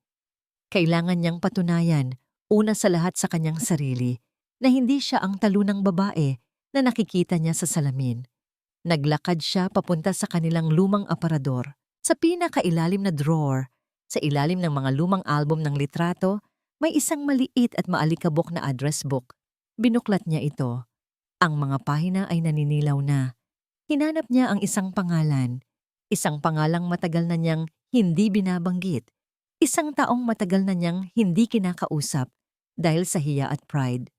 Kailangan niyang patunayan, una sa lahat sa kanyang sarili, na hindi siya ang talunang babae na nakikita niya sa salamin. Naglakad siya papunta sa kanilang lumang aparador. Sa pinakailalim na drawer, sa ilalim ng mga lumang album ng litrato, may isang maliit at maalikabok na address book. Binuklat niya ito. Ang mga pahina ay naninilaw na. Hinanap niya ang isang pangalang matagal na niyang hindi binabanggit, isang taong matagal na niyang hindi kinakausap dahil sa hiya at pride.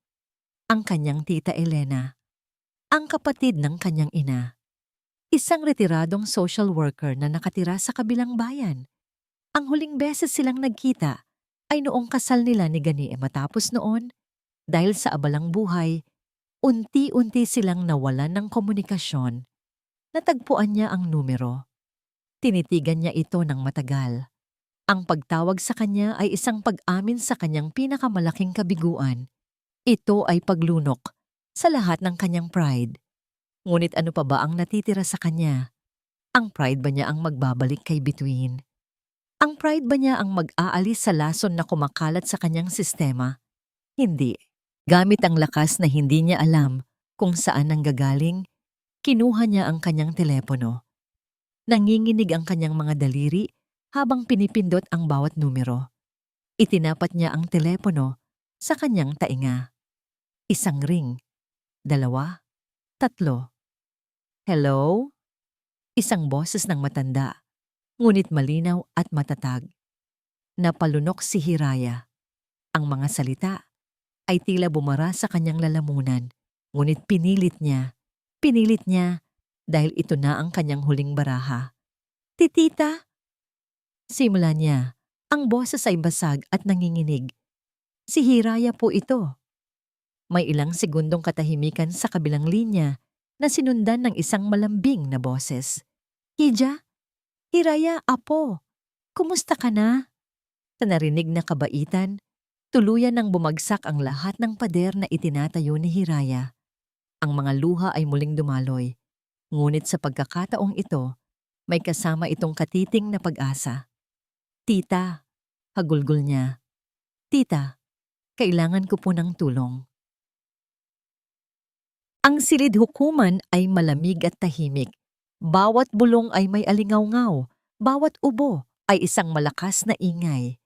Ang kanyang tita Elena, ang kapatid ng kanyang ina. Isang retiradong social worker na nakatira sa kabilang bayan. Ang huling beses silang nagkita ay noong kasal nila ni Gani matapos noon, dahil sa abalang buhay, unti-unti silang nawalan ng komunikasyon. Natagpuan niya ang numero. Tinitigan niya ito ng matagal. Ang pagtawag sa kanya ay isang pag-amin sa kanyang pinakamalaking kabiguan. Ito ay paglunok sa lahat ng kanyang pride. Ngunit ano pa ba ang natitira sa kanya? Ang pride ba niya ang magbabalik kay Bituin? Ang pride ba niya ang mag-aalis sa lason na kumakalat sa kanyang sistema? Hindi. Gamit ang lakas na hindi niya alam kung saan nanggagaling, kinuha niya ang kanyang telepono. Nanginginig ang kanyang mga daliri habang pinipindot ang bawat numero. Itinapat niya ang telepono sa kanyang tainga. Isang ring, 2, 3. Hello? Isang boses ng matanda, ngunit malinaw at matatag. Napalunok si Hiraya. Ang mga salita ay tila bumara sa kanyang lalamunan, ngunit pinilit niya dahil ito na ang kanyang huling baraha. Titita? Simula niya, ang boses ay basag at nanginginig. Si Hiraya po ito. May ilang segundong katahimikan sa kabilang linya na sinundan ng isang malambing na boses. Hija? Hiraya, apo. Kumusta ka na? Sa narinig na kabaitan, tuluyan nang bumagsak ang lahat ng pader na itinatayo ni Hiraya. Ang mga luha ay muling dumaloy. Ngunit sa pagkakataong ito, may kasama itong katiting na pag-asa. Tita, hagulgol niya. Tita, kailangan ko po ng tulong. Ang silid hukuman ay malamig at tahimik. Bawat bulong ay may alingaw-ngaw. Bawat ubo ay isang malakas na ingay.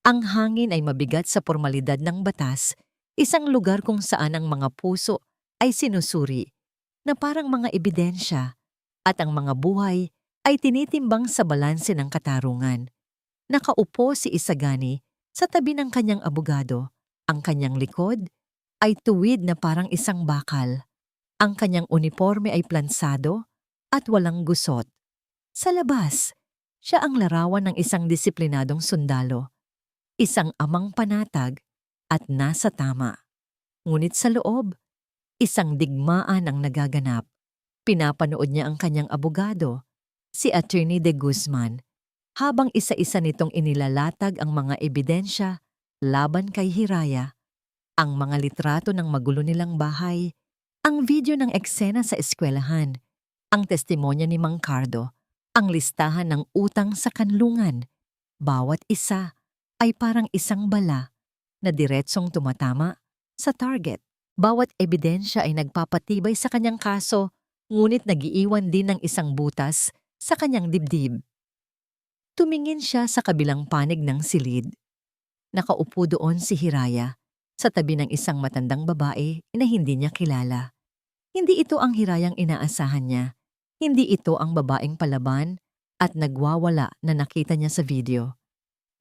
Ang hangin ay mabigat sa pormalidad ng batas, isang lugar kung saan ang mga puso ay sinusuri na parang mga ebidensya at ang mga buhay ay tinitimbang sa balanse ng katarungan. Nakaupo si Isagani sa tabi ng kanyang abogado. Ang kanyang likod ay tuwid na parang isang bakal. Ang kanyang uniforme ay plansado at walang gusot. Sa labas, siya ang larawan ng isang disiplinadong sundalo, isang amang panatag at nasa tama. Ngunit sa loob, isang digmaan ang nagaganap. Pinapanood niya ang kanyang abogado, si Attorney De Guzman, habang isa-isa nitong inilalatag ang mga ebidensya laban kay Hiraya, ang mga litrato ng magulo nilang bahay, ang video ng eksena sa eskwelahan, ang testimonya ni Mang Cardo, ang listahan ng utang sa kanlungan. Bawat isa ay parang isang bala na diretsong tumatama sa target. Bawat ebidensya ay nagpapatibay sa kanyang kaso, ngunit nagiiwan din ng isang butas sa kanyang dibdib. Tumingin siya sa kabilang panig ng silid. Nakaupo doon si Hiraya, sa tabi ng isang matandang babae na hindi niya kilala. Hindi ito ang Hirayang inaasahan niya. Hindi ito ang babaeng palaban at nagwawala na nakita niya sa video.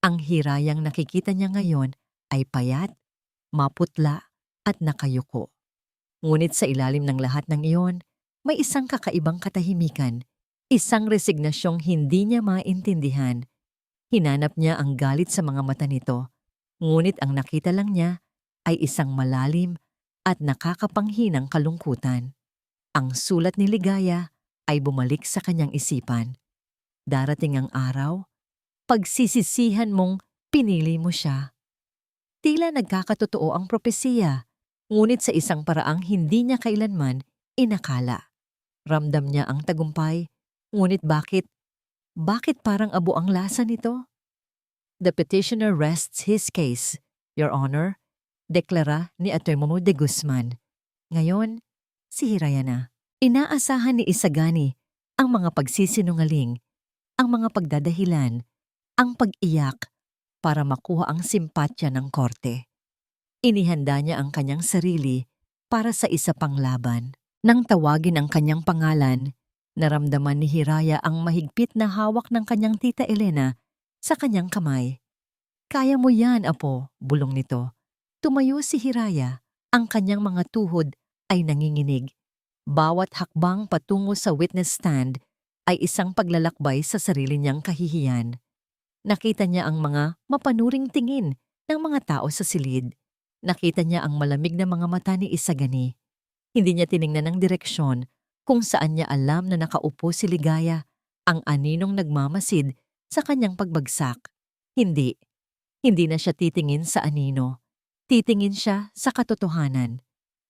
Ang Hirayang nakikita niya ngayon ay payat, maputla at nakayuko. Ngunit sa ilalim ng lahat ng iyon, may isang kakaibang katahimikan, isang resignasyong hindi niya maintindihan. Hinanap niya ang galit sa mga mata nito, ngunit ang nakita lang niya ay isang malalim at nakakapanghinang kalungkutan. Ang sulat ni Ligaya ay bumalik sa kanyang isipan. Darating ang araw, pagsisisihan mong pinili mo siya. Tila nagkakatotoo ang propesiya, ngunit sa isang paraang hindi niya kailanman inakala. Ramdam niya ang tagumpay, ngunit bakit parang abo ang lasa nito? The petitioner rests his case, Your Honor, deklara ni Attorney De Guzman. Ngayon, si Hiraya na. Inaasahan ni Isagani ang mga pagsisinungaling, ang mga pagdadahilan, ang pag-iyak para makuha ang simpatya ng korte. Inihanda niya ang kanyang sarili para sa isa pang laban. Nang tawagin ang kanyang pangalan, naramdaman ni Hiraya ang mahigpit na hawak ng kanyang tita Elena sa kanyang kamay. Kaya mo yan, apo, bulong nito. Tumayo si Hiraya, ang kanyang mga tuhod ay nanginginig. Bawat hakbang patungo sa witness stand ay isang paglalakbay sa sarili niyang kahihiyan. Nakita niya ang mga mapanuring tingin ng mga tao sa silid. Nakita niya ang malamig na mga mata ni Isagani. Hindi niya tiningnan ang direksyon kung saan niya alam na nakaupo si Ligaya, ang aninong nagmamasid sa kanyang pagbagsak. Hindi na siya titingin sa anino. Titingin siya sa katotohanan.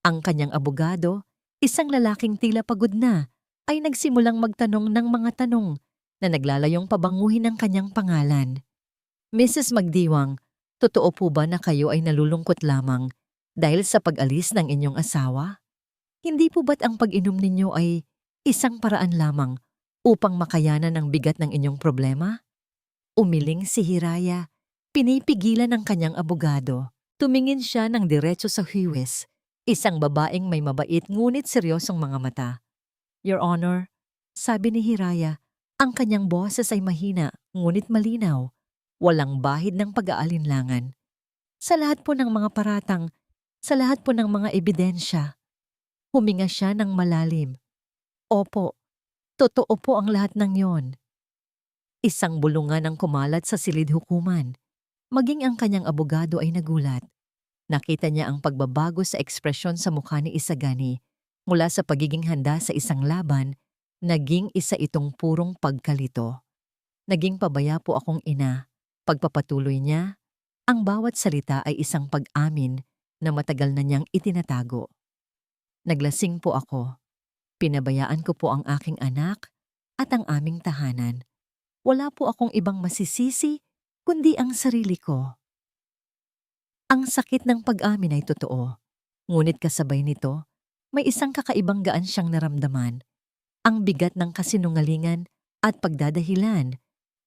Ang kanyang abogado, isang lalaking tila pagod na, ay nagsimulang magtanong ng mga tanong na naglalayong pabanguhin ang kanyang pangalan. Mrs. Magdiwang, totoo po ba na kayo ay nalulungkot lamang dahil sa pag-alis ng inyong asawa? Hindi po ba't ang pag-inom ninyo ay isang paraan lamang upang makayanan ang bigat ng inyong problema? Umiling si Hiraya, pinipigilan ng kanyang abogado. Tumingin siya ng diretso sa huwes, isang babaeng may mabait ngunit seryosong mga mata. Your Honor, sabi ni Hiraya, ang kanyang boses ay mahina ngunit malinaw, walang bahid ng pag-aalinlangan. Sa lahat po ng mga paratang, sa lahat po ng mga ebidensya, huminga siya ng malalim. Opo, totoo po ang lahat ng yon. Isang bulungan ang kumalat sa silid hukuman. Maging ang kanyang abogado ay nagulat. Nakita niya ang pagbabago sa ekspresyon sa mukha ni Isagani. Mula sa pagiging handa sa isang laban, naging isa itong purong pagkalito. Naging pabaya po akong ina. Pagpapatuloy niya, ang bawat salita ay isang pag-amin na matagal na niyang itinatago. Naglasing po ako. Pinabayaan ko po ang aking anak at ang aming tahanan. Wala po akong ibang masisisi kundi ang sarili ko. Ang sakit ng pag-amin ay totoo, ngunit kasabay nito, may isang kakaibang gaan siyang naramdaman. Ang bigat ng kasinungalingan at pagdadahilan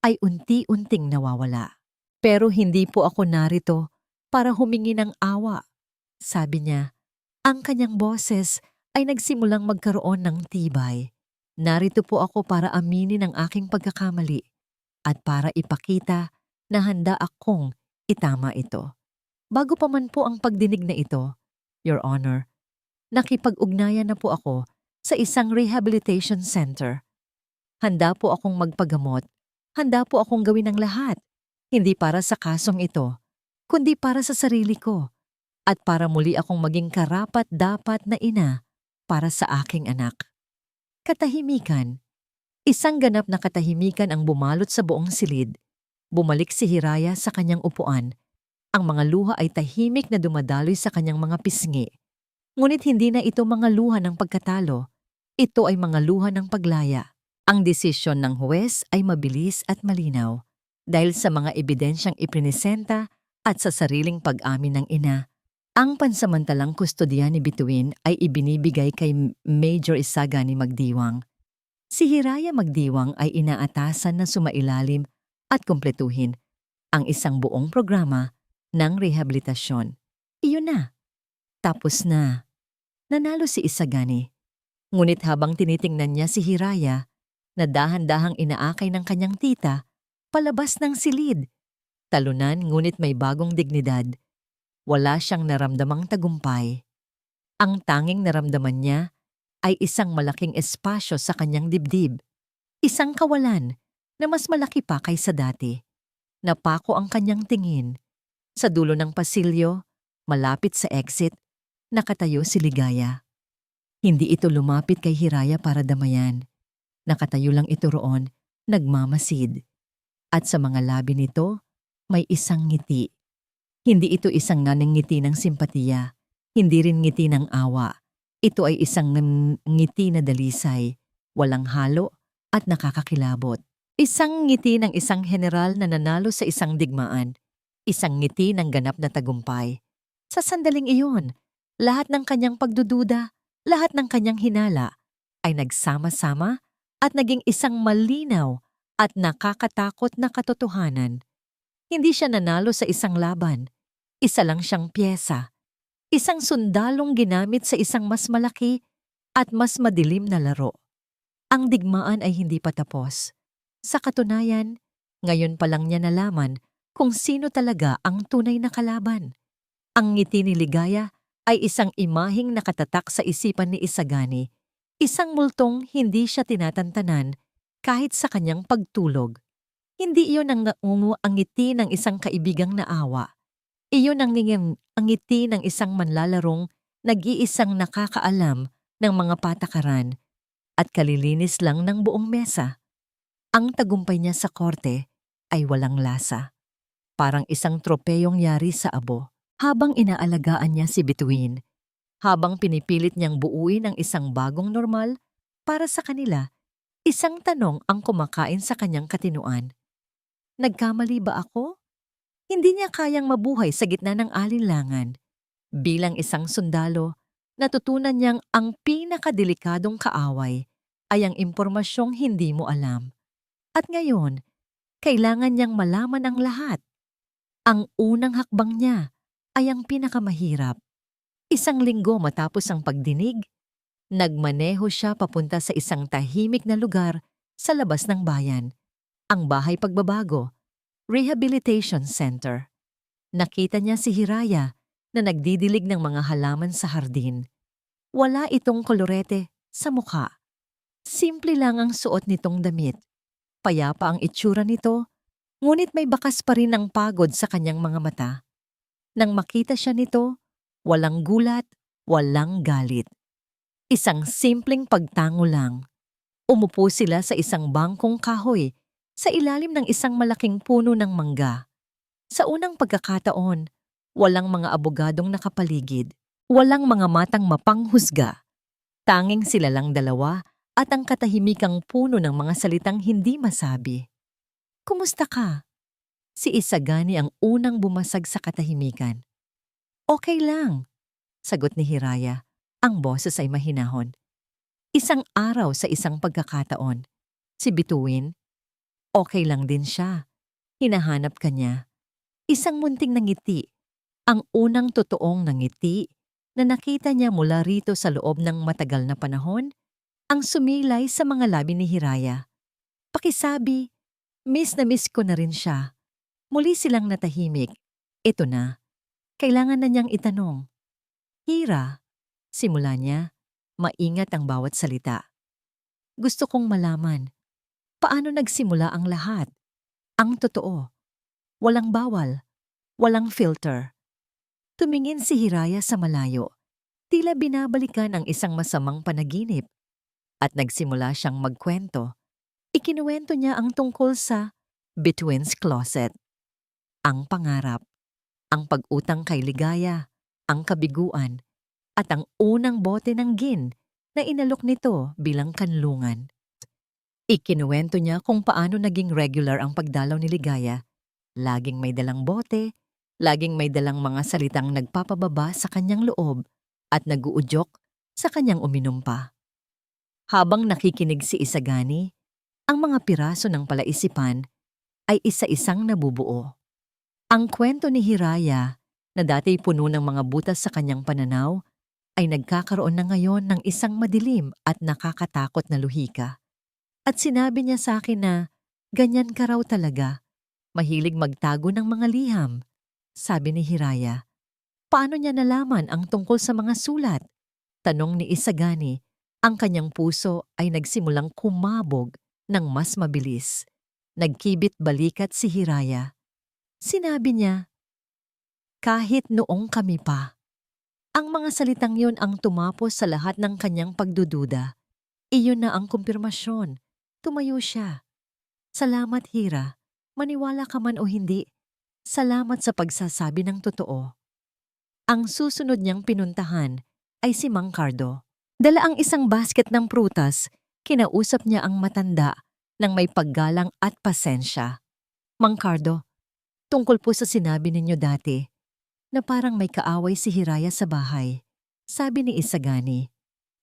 ay unti-unting nawawala. Pero hindi po ako narito para humingi ng awa. Sabi niya, Ang kanyang boses ay nagsimulang magkaroon ng tibay. Narito po ako para aminin ang aking pagkakamali at para ipakita na handa akong itama ito. Bago pa man po ang pagdinig na ito, Your Honor, nakipag-ugnayan na po ako sa isang rehabilitation center. Handa po akong magpagamot. Handa po akong gawin ang lahat. Hindi para sa kasong ito, kundi para sa sarili ko at para muli akong maging karapat-dapat na ina para sa aking anak. Katahimikan. Isang ganap na katahimikan ang bumalot sa buong silid. Bumalik si Hiraya sa kanyang upuan. Ang mga luha ay tahimik na dumadaloy sa kanyang mga pisngi. Ngunit hindi na ito mga luha ng pagkatalo. Ito ay mga luha ng paglaya. Ang desisyon ng huwes ay mabilis at malinaw dahil sa mga ebidensyang iprinisenta at sa sariling pag-amin ng ina. Ang pansamantalang kustodiya ni Bituin ay ibinibigay kay Major Isagani Magdiwang. Si Hiraya Magdiwang ay inaatasan na sumailalim at kumpletuhin ang isang buong programa ng rehabilitasyon. Iyon na. Tapos na. Nanalo si Isagani. Ngunit habang tinitingnan niya si Hiraya, na dahan-dahang inaakay ng kanyang tita, palabas ng silid. Talunan ngunit may bagong dignidad. Wala siyang naramdamang tagumpay. Ang tanging naramdaman niya ay isang malaking espasyo sa kanyang dibdib. Isang kawalan na mas malaki pa kaysa dati. Napako ang kanyang tingin. Sa dulo ng pasilyo, malapit sa exit, nakatayo si Ligaya. Hindi ito lumapit kay Hiraya para damayan. Nakatayo lang ito roon, nagmamasid. At sa mga labi nito, may isang ngiti. Hindi ito isang ngiti ng simpatiya, hindi rin ngiti ng awa. Ito ay isang ngiti na dalisay, walang halo at nakakakilabot. Isang ngiti ng isang general na nanalo sa isang digmaan. Isang ngiti ng ganap na tagumpay. Sa sandaling iyon, lahat ng kanyang pagdududa, lahat ng kanyang hinala, ay nagsama-sama at naging isang malinaw at nakakatakot na katotohanan. Hindi siya nanalo sa isang laban. Isa lang siyang piyesa. Isang sundalong ginamit sa isang mas malaki at mas madilim na laro. Ang digmaan ay hindi pa tapos. Sa katunayan, ngayon pa lang niya nalaman kung sino talaga ang tunay na kalaban. Ang ngiti ni Ligaya ay isang imaheng nakatatak sa isipan ni Isagani. Isang multong hindi siya tinatantanan kahit sa kanyang pagtulog. Hindi iyon ang naungo ang ngiti ng isang kaibigang naawa. Iyon ang ngiti ng isang manlalarong nag-iisang nakakaalam ng mga patakaran at kalilinis lang ng buong mesa. Ang tagumpay niya sa korte ay walang lasa. Parang isang tropeyong yari sa abo. Habang inaalagaan niya si Bituin, habang pinipilit niyang buuin ang isang bagong normal para sa kanila, isang tanong ang kumakain sa kanyang katinuan. Nagkamali ba ako? Hindi niya kayang mabuhay sa gitna ng alinlangan. Bilang isang sundalo, natutunan niyang ang pinakadelikadong kaaway ay ang impormasyong hindi mo alam. At ngayon, kailangan niyang malaman ang lahat. Ang unang hakbang niya ay ang pinakamahirap. Isang linggo matapos ang pagdinig, nagmaneho siya papunta sa isang tahimik na lugar sa labas ng bayan, ang Bahay Pagbabago, Rehabilitation Center. Nakita niya si Hiraya na nagdidilig ng mga halaman sa hardin. Wala itong kolorete sa mukha. Simple lang ang suot nitong damit. Payapa ang itsura nito, ngunit may bakas pa rin ng pagod sa kanyang mga mata. Nang makita siya nito, walang gulat, walang galit. Isang simpleng pagtango lang. Umupo sila sa isang bangkong kahoy sa ilalim ng isang malaking puno ng mangga. Sa unang pagkakataon, walang mga abogadong nakapaligid. Walang mga matang mapanghusga. Tanging sila lang dalawa at ang katahimikang puno ng mga salitang hindi masabi. Kumusta ka? Si Isagani ang unang bumasag sa katahimikan. Okay lang, sagot ni Hiraya. Ang boses ay mahinahon. Isang araw sa isang pagkakataon. Si Bituin, okay lang din siya. Hinahanap ka niya. Isang munting nangiti. Ang unang totoong nangiti na nakita niya mula rito sa loob ng matagal na panahon ang sumilay sa mga labi ni Hiraya. Pakisabi, miss na miss ko na rin siya. Muli silang natahimik. Ito na. Kailangan na niyang itanong. Hira, simula niya, maingat ang bawat salita. Gusto kong malaman, paano nagsimula ang lahat? Ang totoo. Walang bawal. Walang filter. Tumingin si Hiraya sa malayo. Tila binabalikan ang isang masamang panaginip. At nagsimula siyang magkwento. Ikinuwento niya ang tungkol sa Between's Closet. Ang pangarap, ang pag-utang kay Ligaya, ang kabiguan, at ang unang bote ng gin na inalok nito bilang kanlungan. Ikinuwento niya kung paano naging regular ang pagdalaw ni Ligaya. Laging may dalang bote, laging may dalang mga salitang nagpapababa sa kanyang loob at naguudyok sa kanyang uminom pa. Habang nakikinig si Isagani, ang mga piraso ng palaisipan ay isa-isang nabubuo. Ang kwento ni Hiraya, na dati puno ng mga butas sa kanyang pananaw, ay nagkakaroon na ngayon ng isang madilim at nakakatakot na luhika. At sinabi niya sa akin na, ganyan ka raw talaga, mahilig magtago ng mga liham. Sabi ni Hiraya. Paano niya nalaman ang tungkol sa mga sulat? Tanong ni Isagani. Ang kanyang puso ay nagsimulang kumabog ng mas mabilis. Nagkibit balikat si Hiraya. Sinabi niya, kahit noong kami pa. Ang mga salitang yun ang tumapos sa lahat ng kanyang pagdududa. Iyon na ang kumpirmasyon. Tumayo siya. Salamat, Hira. Maniwala ka man o hindi, salamat sa pagsasabi ng totoo. Ang susunod niyang pinuntahan ay si Mang Cardo. Dala ang isang basket ng prutas, kinausap niya ang matanda ng may paggalang at pasensya. Mang Cardo, tungkol po sa sinabi ninyo dati, na parang may kaaway si Hiraya sa bahay. Sabi ni Isagani,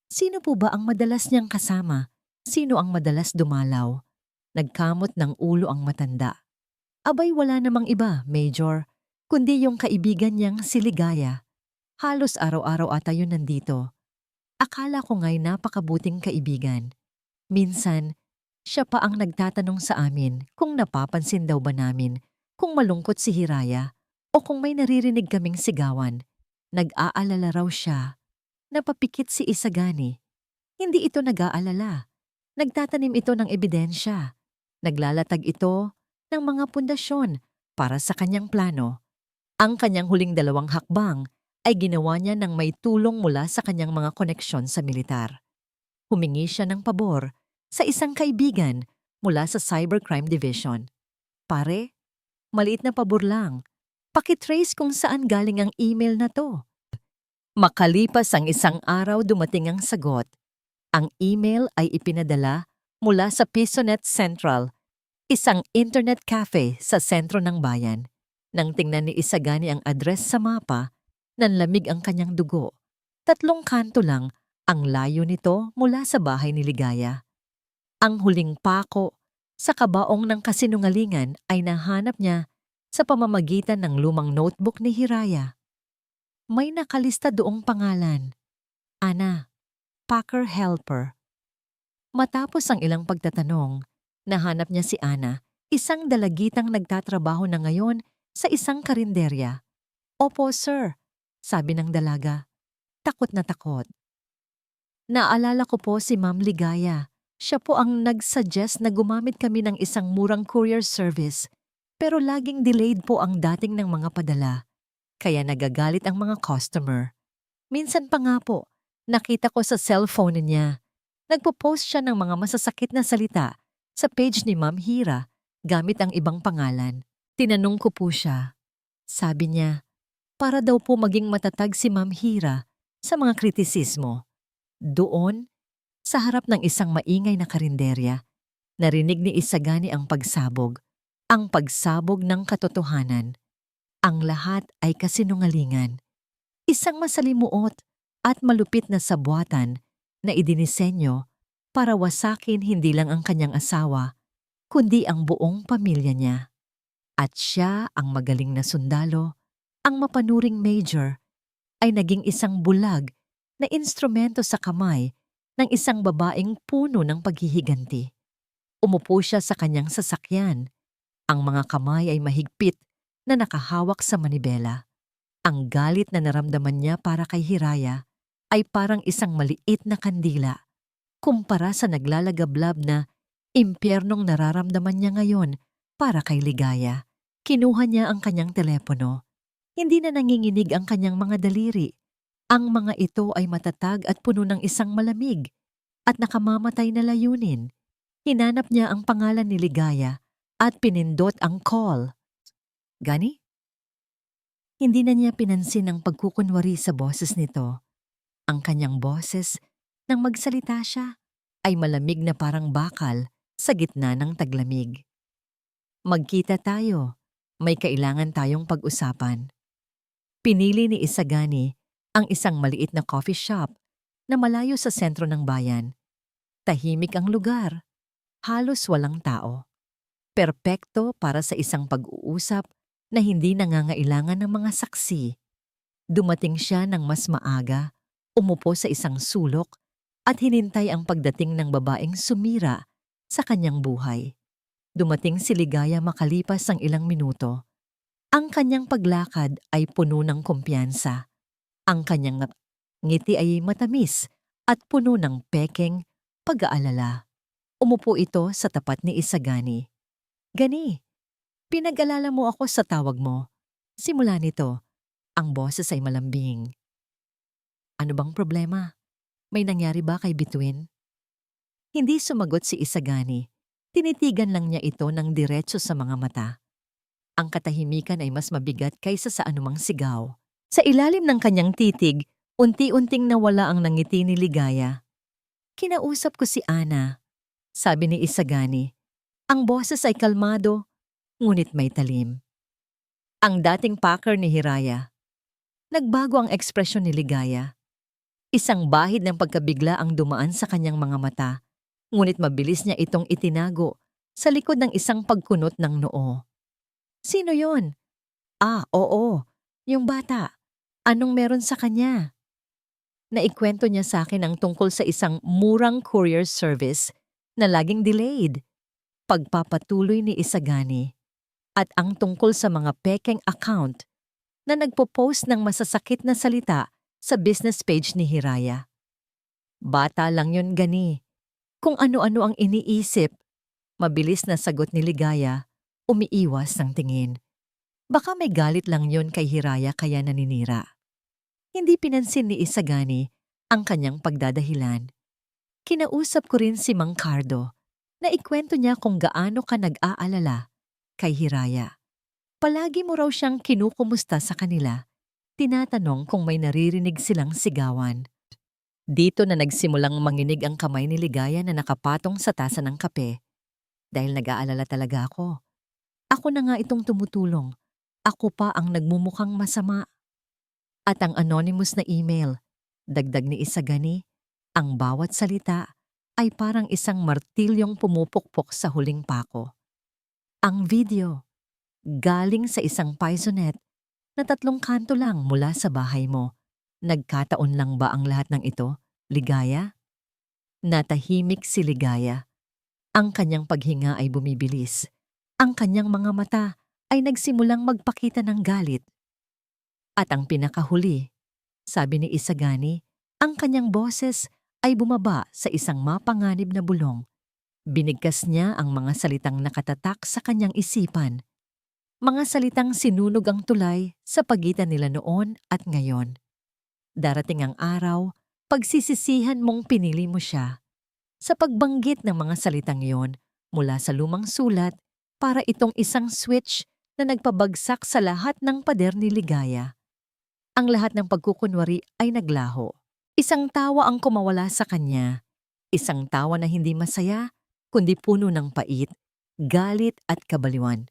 sino po ba ang madalas niyang kasama? Sino ang madalas dumalaw? Nagkamot ng ulo ang matanda. Abay wala namang iba, Major, kundi yung kaibigan niyang si Ligaya. Halos araw-araw ata yun nandito. Akala ko nga'y napakabuting kaibigan. Minsan, siya pa ang nagtatanong sa amin kung napapansin daw ba namin kung malungkot si Hiraya o kung may naririnig kaming sigawan. Nag-aalala raw siya. Napapikit si Isagani. Hindi ito nag-aalala. Nagtatanim ito ng ebidensya. Naglalatag ito ng mga pundasyon para sa kanyang plano. Ang kanyang huling 2 hakbang ay ginawa niya ng may tulong mula sa kanyang mga koneksyon sa militar. Humingi siya ng pabor sa isang kaibigan mula sa Cybercrime Division. Pare, maliit na pabor lang. Pakitrace kung saan galing ang email na to. Makalipas ang 1 araw dumating ang sagot. Ang email ay ipinadala mula sa PisoNet Central, isang internet cafe sa sentro ng bayan. Nang tingnan ni Isagani ang address sa mapa, nanlamig ang kanyang dugo. 3 kanto lang ang layo nito mula sa bahay ni Ligaya. Ang huling pako sa kabaong ng kasinungalingan ay nahanap niya sa pamamagitan ng lumang notebook ni Hiraya. May nakalista doong pangalan, Ana, Packer Helper. Matapos ang ilang pagtatanong, nahanap niya si Ana, isang dalagitang nagtatrabaho na ngayon sa isang karinderya. Opo, sir, sabi ng dalaga. Takot na takot. Naalala ko po si Ma'am Ligaya. Siya po ang nag-suggest na gumamit kami ng isang murang courier service. Pero laging delayed po ang dating ng mga padala. Kaya nagagalit ang mga customer. Minsan pa nga po, nakita ko sa cellphone niya. Nagpo-post siya ng mga masasakit na salita sa page ni Ma'am Hira gamit ang ibang pangalan. Tinanong ko po siya. Sabi niya, para daw po maging matatag si Ma'am Hira sa mga kritisismo. Doon, sa harap ng isang maingay na karinderya, narinig ni Isagani ang pagsabog ng katotohanan. Ang lahat ay kasinungalingan. Isang masalimuot at malupit na sabwatan na idinisenyo para wasakin hindi lang ang kanyang asawa, kundi ang buong pamilya niya. At siya ang magaling na sundalo, ang mapanuring major, ay naging isang bulag na instrumento sa kamay ng isang babaeng puno ng paghihiganti. Umupo siya sa kanyang sasakyan. Ang mga kamay ay mahigpit na nakahawak sa manibela. Ang galit na naramdaman niya para kay Hiraya ay parang isang maliit na kandila kumpara sa naglalagablab na impyernong nararamdaman niya ngayon para kay Ligaya. Kinuha niya ang kanyang telepono. Hindi na nanginginig ang kanyang mga daliri. Ang mga ito ay matatag at puno ng isang malamig at nakamamatay na layunin. Hinanap niya ang pangalan ni Ligaya at pinindot ang call. Gani? Hindi na niya pinansin ang pagkukunwari sa boses nito. Ang kanyang boses, nang magsalita siya, ay malamig na parang bakal sa gitna ng taglamig. Magkita tayo. May kailangan tayong pag-usapan. Pinili ni Isagani ang isang maliit na coffee shop na malayo sa sentro ng bayan. Tahimik ang lugar. Halos walang tao. Perpekto para sa isang pag-uusap na hindi nangangailangan ng mga saksi. Dumating siya ng mas maaga, umupo sa isang sulok at hinintay ang pagdating ng babaeng sumira sa kanyang buhay. Dumating si Ligaya makalipas ang ilang minuto. Ang kanyang paglakad ay puno ng kumpiyansa. Ang kanyang ngiti ay matamis at puno ng pekeng pag-aalala. Umupo ito sa tapat ni Isagani. Gani, pinag-alala mo ako sa tawag mo. Simula nito, ang boses ay malambing. Ano bang problema? May nangyari ba kay Bituin? Hindi sumagot si Isagani. Tinitigan lang niya ito ng diretso sa mga mata. Ang katahimikan ay mas mabigat kaysa sa anumang sigaw. Sa ilalim ng kanyang titig, unti-unting nawala ang nangiti ni Ligaya. Kinausap ko si Ana, sabi ni Isagani. Ang boses ay kalmado, ngunit may talim. Ang dating packer ni Hiraya. Nagbago ang ekspresyon ni Ligaya. Isang bahid ng pagkabigla ang dumaan sa kanyang mga mata, ngunit mabilis niya itong itinago sa likod ng isang pagkunot ng noo. Sino yon? Oo, yung bata. Anong meron sa kanya? Naikwento niya sa akin ang tungkol sa isang murang courier service na laging delayed. Pagpapatuloy ni Isagani. At ang tungkol sa mga pekeng account na nagpo-post ng masasakit na salita sa business page ni Hiraya. Bata lang yun, Gani. Kung ano-ano ang iniisip, mabilis na sagot ni Ligaya, umiiwas ng tingin. Baka may galit lang yun kay Hiraya kaya naninira. Hindi pinansin ni Isagani ang kanyang pagdadahilan. Kinausap ko rin si Mang Cardo na ikwento niya kung gaano ka nag-aalala kay Hiraya. Palagi mo raw siyang kinukumusta sa kanila. Tinatanong kung may naririnig silang sigawan. Dito na nagsimulang manginig ang kamay ni Ligaya na nakapatong sa tasa ng kape. Dahil nag-aalala talaga ako. Ako na nga itong tumutulong. Ako pa ang nagmumukhang masama. At ang anonymous na email, dagdag ni Isagani, ang bawat salita ay parang isang martilyong pumupukpok sa huling pako. Ang video, galing sa isang paisonet na 3 kanto lang mula sa bahay mo. Nagkataon lang ba ang lahat ng ito, Ligaya? Natahimik si Ligaya. Ang kanyang paghinga ay bumibilis. Ang kanyang mga mata ay nagsimulang magpakita ng galit. At ang pinakahuli, sabi ni Isagani, ang kanyang boses ay bumaba sa isang mapanganib na bulong. Binigkas niya ang mga salitang nakatatak sa kanyang isipan. Mga salitang sinunog ang tulay sa pagitan nila noon at ngayon. Darating ang araw, pagsisisihan mong pinili mo siya. Sa pagbanggit ng mga salitang yon mula sa lumang sulat para itong isang switch na nagpabagsak sa lahat ng pader ni Ligaya. Ang lahat ng pagkukunwari ay naglaho. Isang tawa ang kumawala sa kanya. Isang tawa na hindi masaya, kundi puno ng pait, galit at kabaliwan.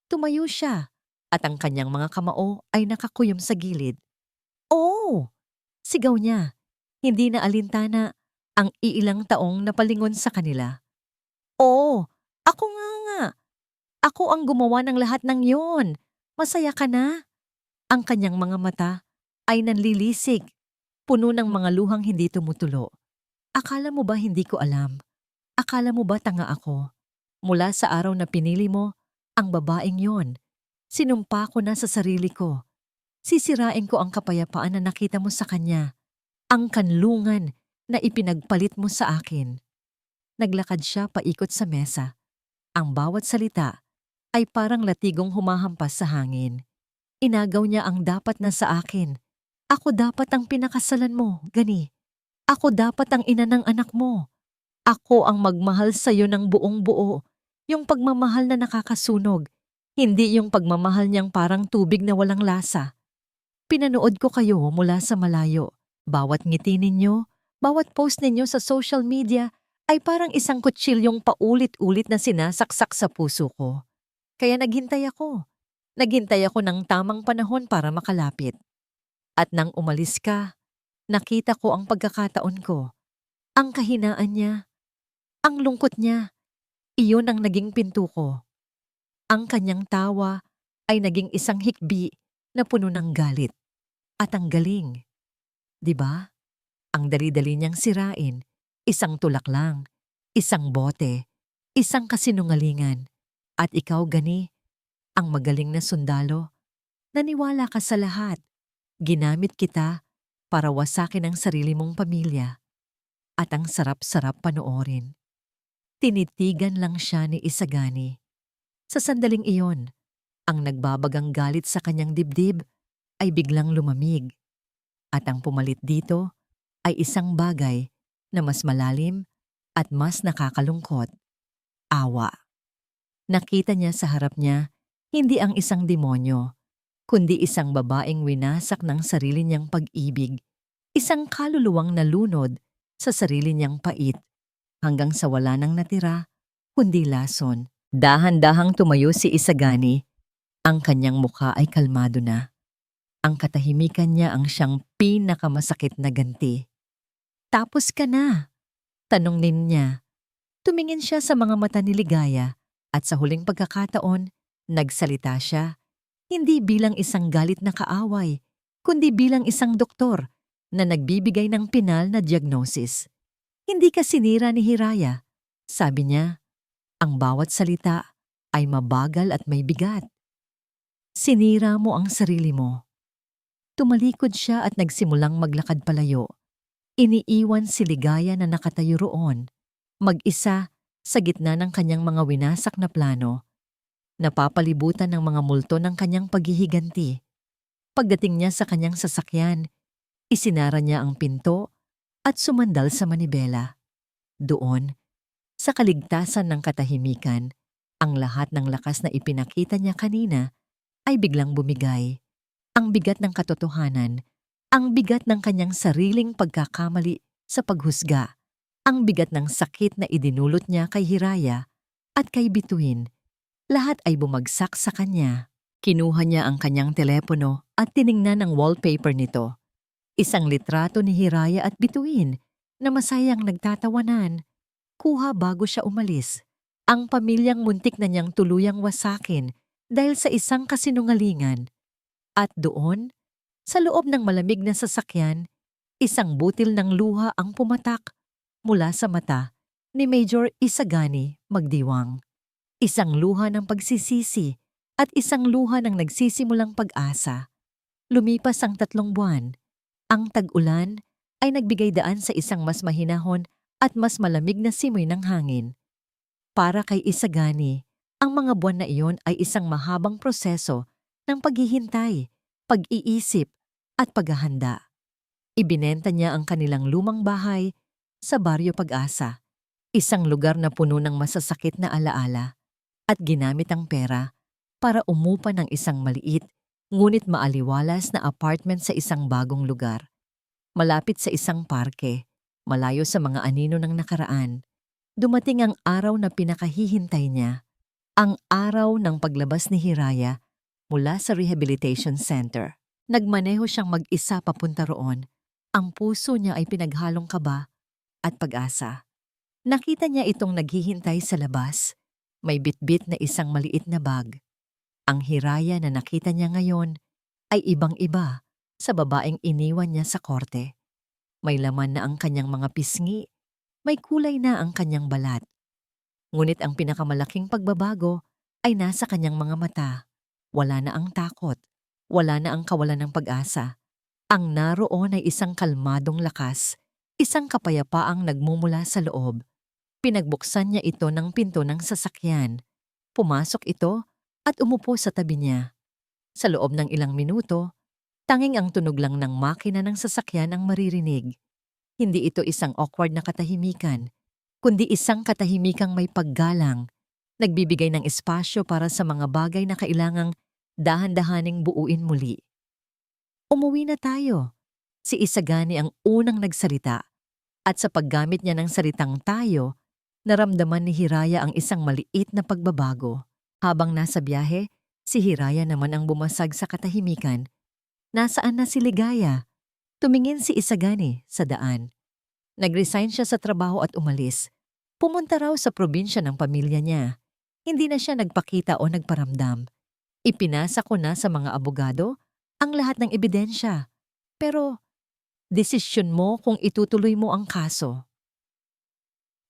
Tumayo siya at ang kanyang mga kamao ay nakakuyom sa gilid. "Oh!" Sigaw niya. Hindi na alintana ang iilang taong napalingon sa kanila. "Oo, ako nga. Ako ang gumawa ng lahat ng yon. Masaya ka na?" Ang kanyang mga mata ay nanlilisik, puno ng mga luhang hindi tumutulo. Akala mo ba hindi ko alam? Akala mo ba tanga ako? Mula sa araw na pinili mo, ang babaeng yon, sinumpa ko na sa sarili ko. Sisirain ko ang kapayapaan na nakita mo sa kanya, ang kanlungan na ipinagpalit mo sa akin. Naglakad siya paikot sa mesa. Ang bawat salita ay parang latigong humahampas sa hangin. Inagaw niya ang dapat na sa akin. Ako dapat ang pinakasalan mo, gani. Ako dapat ang ina ng anak mo. Ako ang magmahal sa'yo ng buong buo. Yung pagmamahal na nakakasunog, hindi yung pagmamahal niyang parang tubig na walang lasa. Pinanood ko kayo mula sa malayo. Bawat ngiti ninyo, bawat post ninyo sa social media ay parang isang kutsilyong paulit-ulit na sinasaksak sa puso ko. Kaya naghintay ako. Naghintay ako ng tamang panahon para makalapit. At nang umalis ka, nakita ko ang pagkakataon ko. Ang kahinaan niya, ang lungkot niya, iyon ang naging pinto ko. Ang kanyang tawa ay naging isang hikbi na puno ng galit. At ang galing, di ba? Ang dali-dali niyang sirain, isang tulak lang, isang bote, isang kasinungalingan. At ikaw, gani, ang magaling na sundalo, naniwala ka sa lahat. Ginamit kita para wasakin ang sarili mong pamilya. At ang sarap-sarap panoorin. Tinitigan lang siya ni Isagani. Sa sandaling iyon, ang nagbabagang galit sa kanyang dibdib ay biglang lumamig. At ang pumalit dito ay isang bagay na mas malalim at mas nakakalungkot. Awa. Nakita niya sa harap niya hindi ang isang demonyo, kundi isang babaeng winasak ng sarili niyang pag-ibig, isang kaluluwang nalunod sa sarili niyang pait, hanggang sa wala nang natira, kundi lason. Dahan-dahang tumayo si Isagani. Ang kanyang mukha ay kalmado na. Ang katahimikan niya ang siyang pinakamasakit na ganti. Tapos ka na? Tanong niya. Tumingin siya sa mga mata ni Ligaya at sa huling pagkakataon, nagsalita siya. Hindi bilang isang galit na kaaway, kundi bilang isang doktor na nagbibigay ng pinal na diagnosis. Hindi ka sinira ni Hiraya. Sabi niya, ang bawat salita ay mabagal at may bigat. Sinira mo ang sarili mo. Tumalikod siya at nagsimulang maglakad palayo. Iniiwan si Ligaya na nakatayo roon, mag-isa sa gitna ng kanyang mga winasak na plano. Napapalibutan ng mga multo ng kanyang paghihiganti. Pagdating niya sa kanyang sasakyan, isinara niya ang pinto at sumandal sa manibela. Doon, sa kaligtasan ng katahimikan, ang lahat ng lakas na ipinakita niya kanina ay biglang bumigay. Ang bigat ng katotohanan, ang bigat ng kanyang sariling pagkakamali sa paghusga, ang bigat ng sakit na idinulot niya kay Hiraya at kay Bituin, lahat ay bumagsak sa kanya. Kinuha niya ang kanyang telepono at tiningnan ang wallpaper nito. Isang litrato ni Hiraya at Bituin na masayang nagtatawanan. Kuha bago siya umalis. Ang pamilyang muntik na niyang tuluyang wasakin dahil sa isang kasinungalingan. At doon, sa loob ng malamig na sasakyan, isang butil ng luha ang pumatak mula sa mata ni Major Isagani Magdiwang. Isang luha ng pagsisisi at isang luha ng nagsisimulang pag-asa. Lumipas ang 3 buwan. Ang tag-ulan ay nagbigay daan sa isang mas mahinahon at mas malamig na simoy ng hangin. Para kay Isagani, ang mga buwan na iyon ay isang mahabang proseso ng paghihintay, pag-iisip at paghahanda. Ibinenta niya ang kanilang lumang bahay sa Baryo Pag-asa, isang lugar na puno ng masasakit na alaala, at ginamit ang pera para umupa ng isang maliit ngunit maaliwalas na apartment sa isang bagong lugar. Malapit sa isang parke, malayo sa mga anino ng nakaraan, dumating ang araw na pinakahihintay niya, ang araw ng paglabas ni Hiraya mula sa rehabilitation center. Nagmaneho siyang mag-isa papunta roon. Ang puso niya ay pinaghalong kaba at pag-asa. Nakita niya itong naghihintay sa labas. May bitbit na isang maliit na bag. Ang Hiraya na nakita niya ngayon ay ibang-iba sa babaeng iniwan niya sa korte. May laman na ang kanyang mga pisngi, may kulay na ang kanyang balat. Ngunit ang pinakamalaking pagbabago ay nasa kanyang mga mata. Wala na ang takot, wala na ang kawalan ng pag-asa. Ang naroon ay isang kalmadong lakas, isang kapayapaang nagmumula sa loob. Pinagbuksan niya ito ng pinto ng sasakyan. Pumasok ito at umupo sa tabi niya. Sa loob ng ilang minuto, tanging ang tunog lang ng makina ng sasakyan ang maririnig. Hindi ito isang awkward na katahimikan, kundi isang katahimikang may paggalang, nagbibigay ng espasyo para sa mga bagay na kailangang dahan-dahaning buuin muli. Umuwi na tayo. Si Isagani ang unang nagsalita at sa paggamit niya ng salitang tayo, naramdaman ni Hiraya ang isang maliit na pagbabago. Habang nasa biyahe, si Hiraya naman ang bumasag sa katahimikan. Nasaan na si Ligaya? Tumingin si Isagani sa daan. Nag-resign siya sa trabaho at umalis. Pumunta raw sa probinsya ng pamilya niya. Hindi na siya nagpakita o nagparamdam. Ipinasa ko na sa mga abogado ang lahat ng ebidensya. Pero, desisyon mo kung itutuloy mo ang kaso.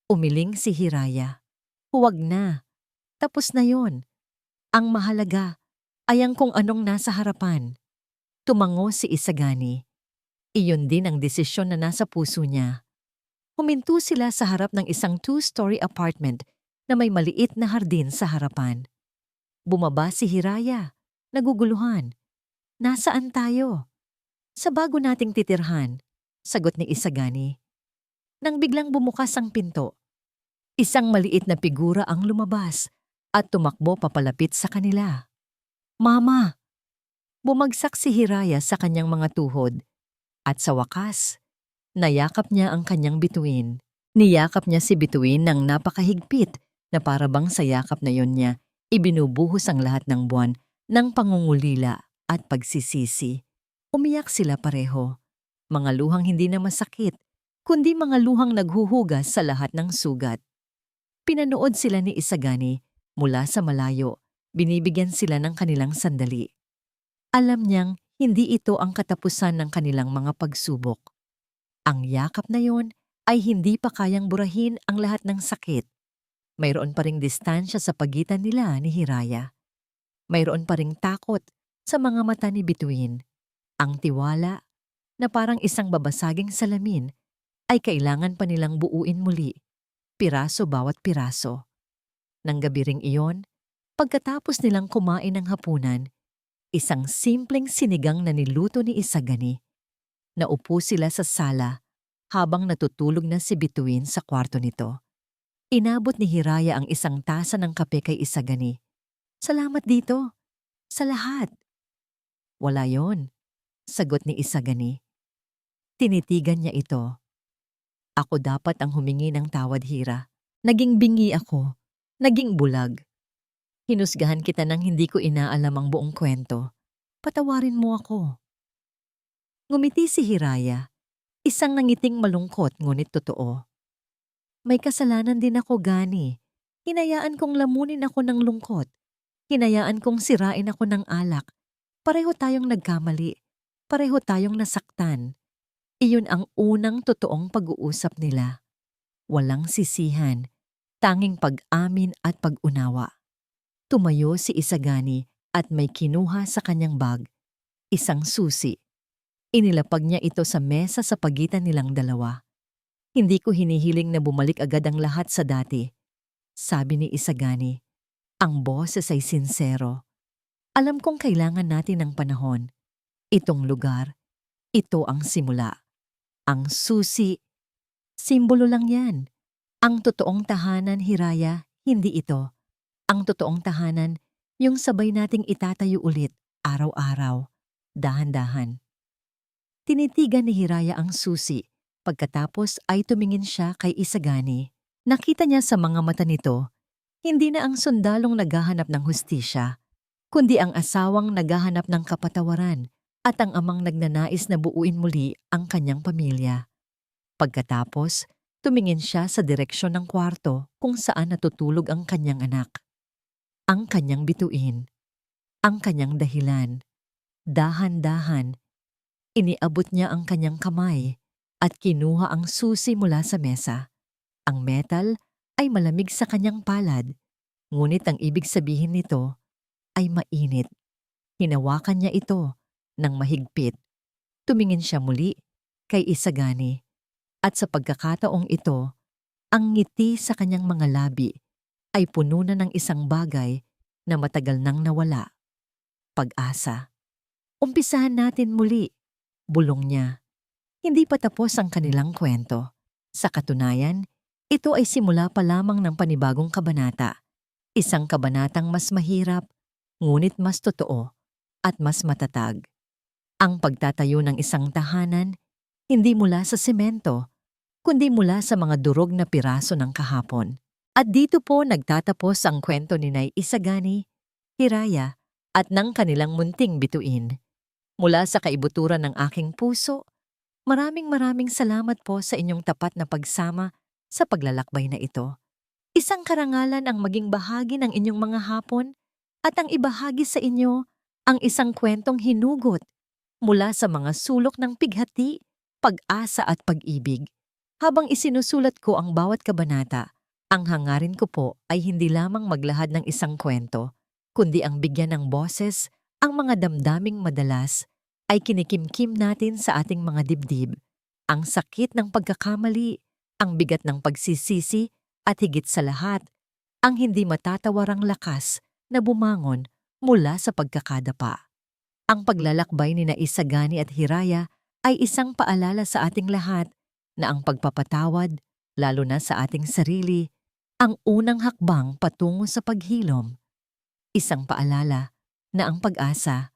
Umiling si Hiraya. Huwag na. Tapos na yon. Ang mahalaga ay ang kung anong nasa harapan. Tumango si Isagani. Iyon din ang desisyon na nasa puso niya. Huminto sila sa harap ng isang 2-story apartment na may maliit na hardin sa harapan. Bumaba si Hiraya, naguguluhan. Nasaan tayo? Sa bago nating titirhan, sagot ni Isagani. Nang biglang bumukas ang pinto, isang maliit na figura ang lumabas at tumakbo papalapit sa kanila. Mama! Bumagsak si Hiraya sa kanyang mga tuhod at sa wakas, nayakap niya ang kanyang bituin. Niyakap niya si bituin ng napakahigpit na parabang sa yakap na yon niya ibinubuhos ang lahat ng buwan ng pangungulila at pagsisisi. Umiyak sila pareho. Mga luhang hindi na masakit, kundi mga luhang naghuhugas sa lahat ng sugat. Pinanood sila ni Isagani mula sa malayo, binibigyan sila ng kanilang sandali. Alam niyang hindi ito ang katapusan ng kanilang mga pagsubok. Ang yakap na yon ay hindi pa kayang burahin ang lahat ng sakit. Mayroon pa ring distansya sa pagitan nila ni Hiraya. Mayroon pa ring takot sa mga mata ni Bituin. Ang tiwala na parang isang babasaging salamin ay kailangan pa nilang buuin muli, piraso bawat piraso. Nang gabi ring iyon, pagkatapos nilang kumain ng hapunan, isang simpleng sinigang na niluto ni Isagani. Naupo sila sa sala habang natutulog na si Bituin sa kwarto nito. Inabot ni Hiraya ang isang tasa ng kape kay Isagani. Salamat dito. Sa lahat. Wala yon, sagot ni Isagani. Tinitigan niya ito. Ako dapat ang humingi ng tawad, Hira. Naging bingi ako. Naging bulag. Hinusgahan kita nang hindi ko inaalam ang buong kwento. Patawarin mo ako. Ngumiti si Hiraya. Isang nangiting malungkot ngunit totoo. May kasalanan din ako, Gani. Hinayaan kong lamunin ako ng lungkot. Hinayaan kong sirain ako ng alak. Pareho tayong nagkamali. Pareho tayong nasaktan. Iyon ang unang totoong pag-uusap nila. Walang sisihan, tanging pag-amin at pag-unawa. Tumayo si Isagani at may kinuha sa kanyang bag, isang susi. Inilapag niya ito sa mesa sa pagitan nilang dalawa. Hindi ko hinihiling na bumalik agad ang lahat sa dati, sabi ni Isagani. Ang boses ay sinsero. Alam kong kailangan natin ng panahon. Itong lugar, ito ang simula. Ang susi, simbolo lang yan. Ang totoong tahanan, Hiraya, hindi ito. Ang totoong tahanan, yung sabay nating itatayo ulit, araw-araw, dahan-dahan. Tinitigan ni Hiraya ang susi. Pagkatapos ay tumingin siya kay Isagani. Nakita niya sa mga mata nito, hindi na ang sundalong naghahanap ng hustisya, kundi ang asawang naghahanap ng kapatawaran at ang amang nagnanais na buuin muli ang kanyang pamilya. Pagkatapos, tumingin siya sa direksyon ng kwarto kung saan natutulog ang kanyang anak. Ang kanyang bituin, ang kanyang dahilan. Dahan-dahan, Iniabot niya ang kanyang kamay at kinuha ang susi mula sa mesa. Ang metal ay malamig sa kanyang palad, ngunit ang ibig sabihin nito ay mainit. Hinawakan niya ito ng mahigpit. Tumingin siya muli kay Isagani at sa pagkakataong ito, ang ngiti sa kanyang mga labi ay puno na ng isang bagay na matagal nang nawala. Pag-asa. Umpisahan natin muli, bulong niya. Hindi pa tapos ang kanilang kwento. Sa katunayan, ito ay simula pa lamang ng panibagong kabanata. Isang kabanatang mas mahirap, ngunit mas totoo at mas matatag. Ang pagtatayo ng isang tahanan, hindi mula sa semento, kundi mula sa mga durog na piraso ng kahapon. At dito po nagtatapos ang kwento ni Nay Isagani, Hiraya, at ng kanilang munting bituin. Mula sa kaibuturan ng aking puso, maraming salamat po sa inyong tapat na pagsama sa paglalakbay na ito. Isang karangalan ang maging bahagi ng inyong mga hapon at ang ibahagi sa inyo ang isang kwentong hinugot mula sa mga sulok ng pighati, pag-asa at pag-ibig. Habang isinusulat ko ang bawat kabanata, ang hangarin ko po ay hindi lamang maglahad ng isang kwento, kundi ang bigyan ng boses ang mga damdaming madalas ay kinikimkim natin sa ating mga dibdib. Ang sakit ng pagkakamali, ang bigat ng pagsisisi, at higit sa lahat, ang hindi matatawarang lakas na bumangon mula sa pagkakadapa. Ang paglalakbay ni Isagani at Hiraya ay isang paalala sa ating lahat na ang pagpapatawad, lalo na sa ating sarili, ang unang hakbang patungo sa paghilom. Isang paalala na ang pag-asa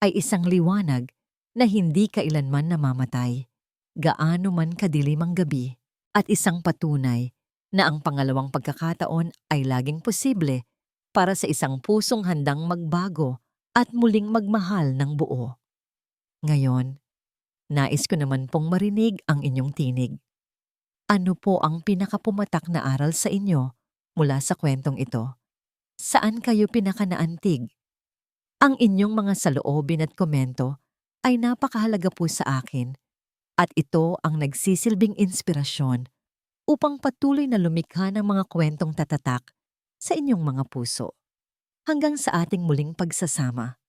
ay isang liwanag na hindi kailanman namamatay, gaano man kadilim ang gabi, at isang patunay na ang pangalawang pagkakataon ay laging posible para sa isang pusong handang magbago at muling magmahal ng buo. Ngayon, nais ko naman pong marinig ang inyong tinig. Ano po ang pinakapumatak na aral sa inyo mula sa kwentong ito? Saan kayo pinakanaantig? Ang inyong mga saloobin at komento ay napakahalaga po sa akin at ito ang nagsisilbing inspirasyon upang patuloy na lumikha ng mga kwentong tatatak sa inyong mga puso. Hanggang sa ating muling pagsasama.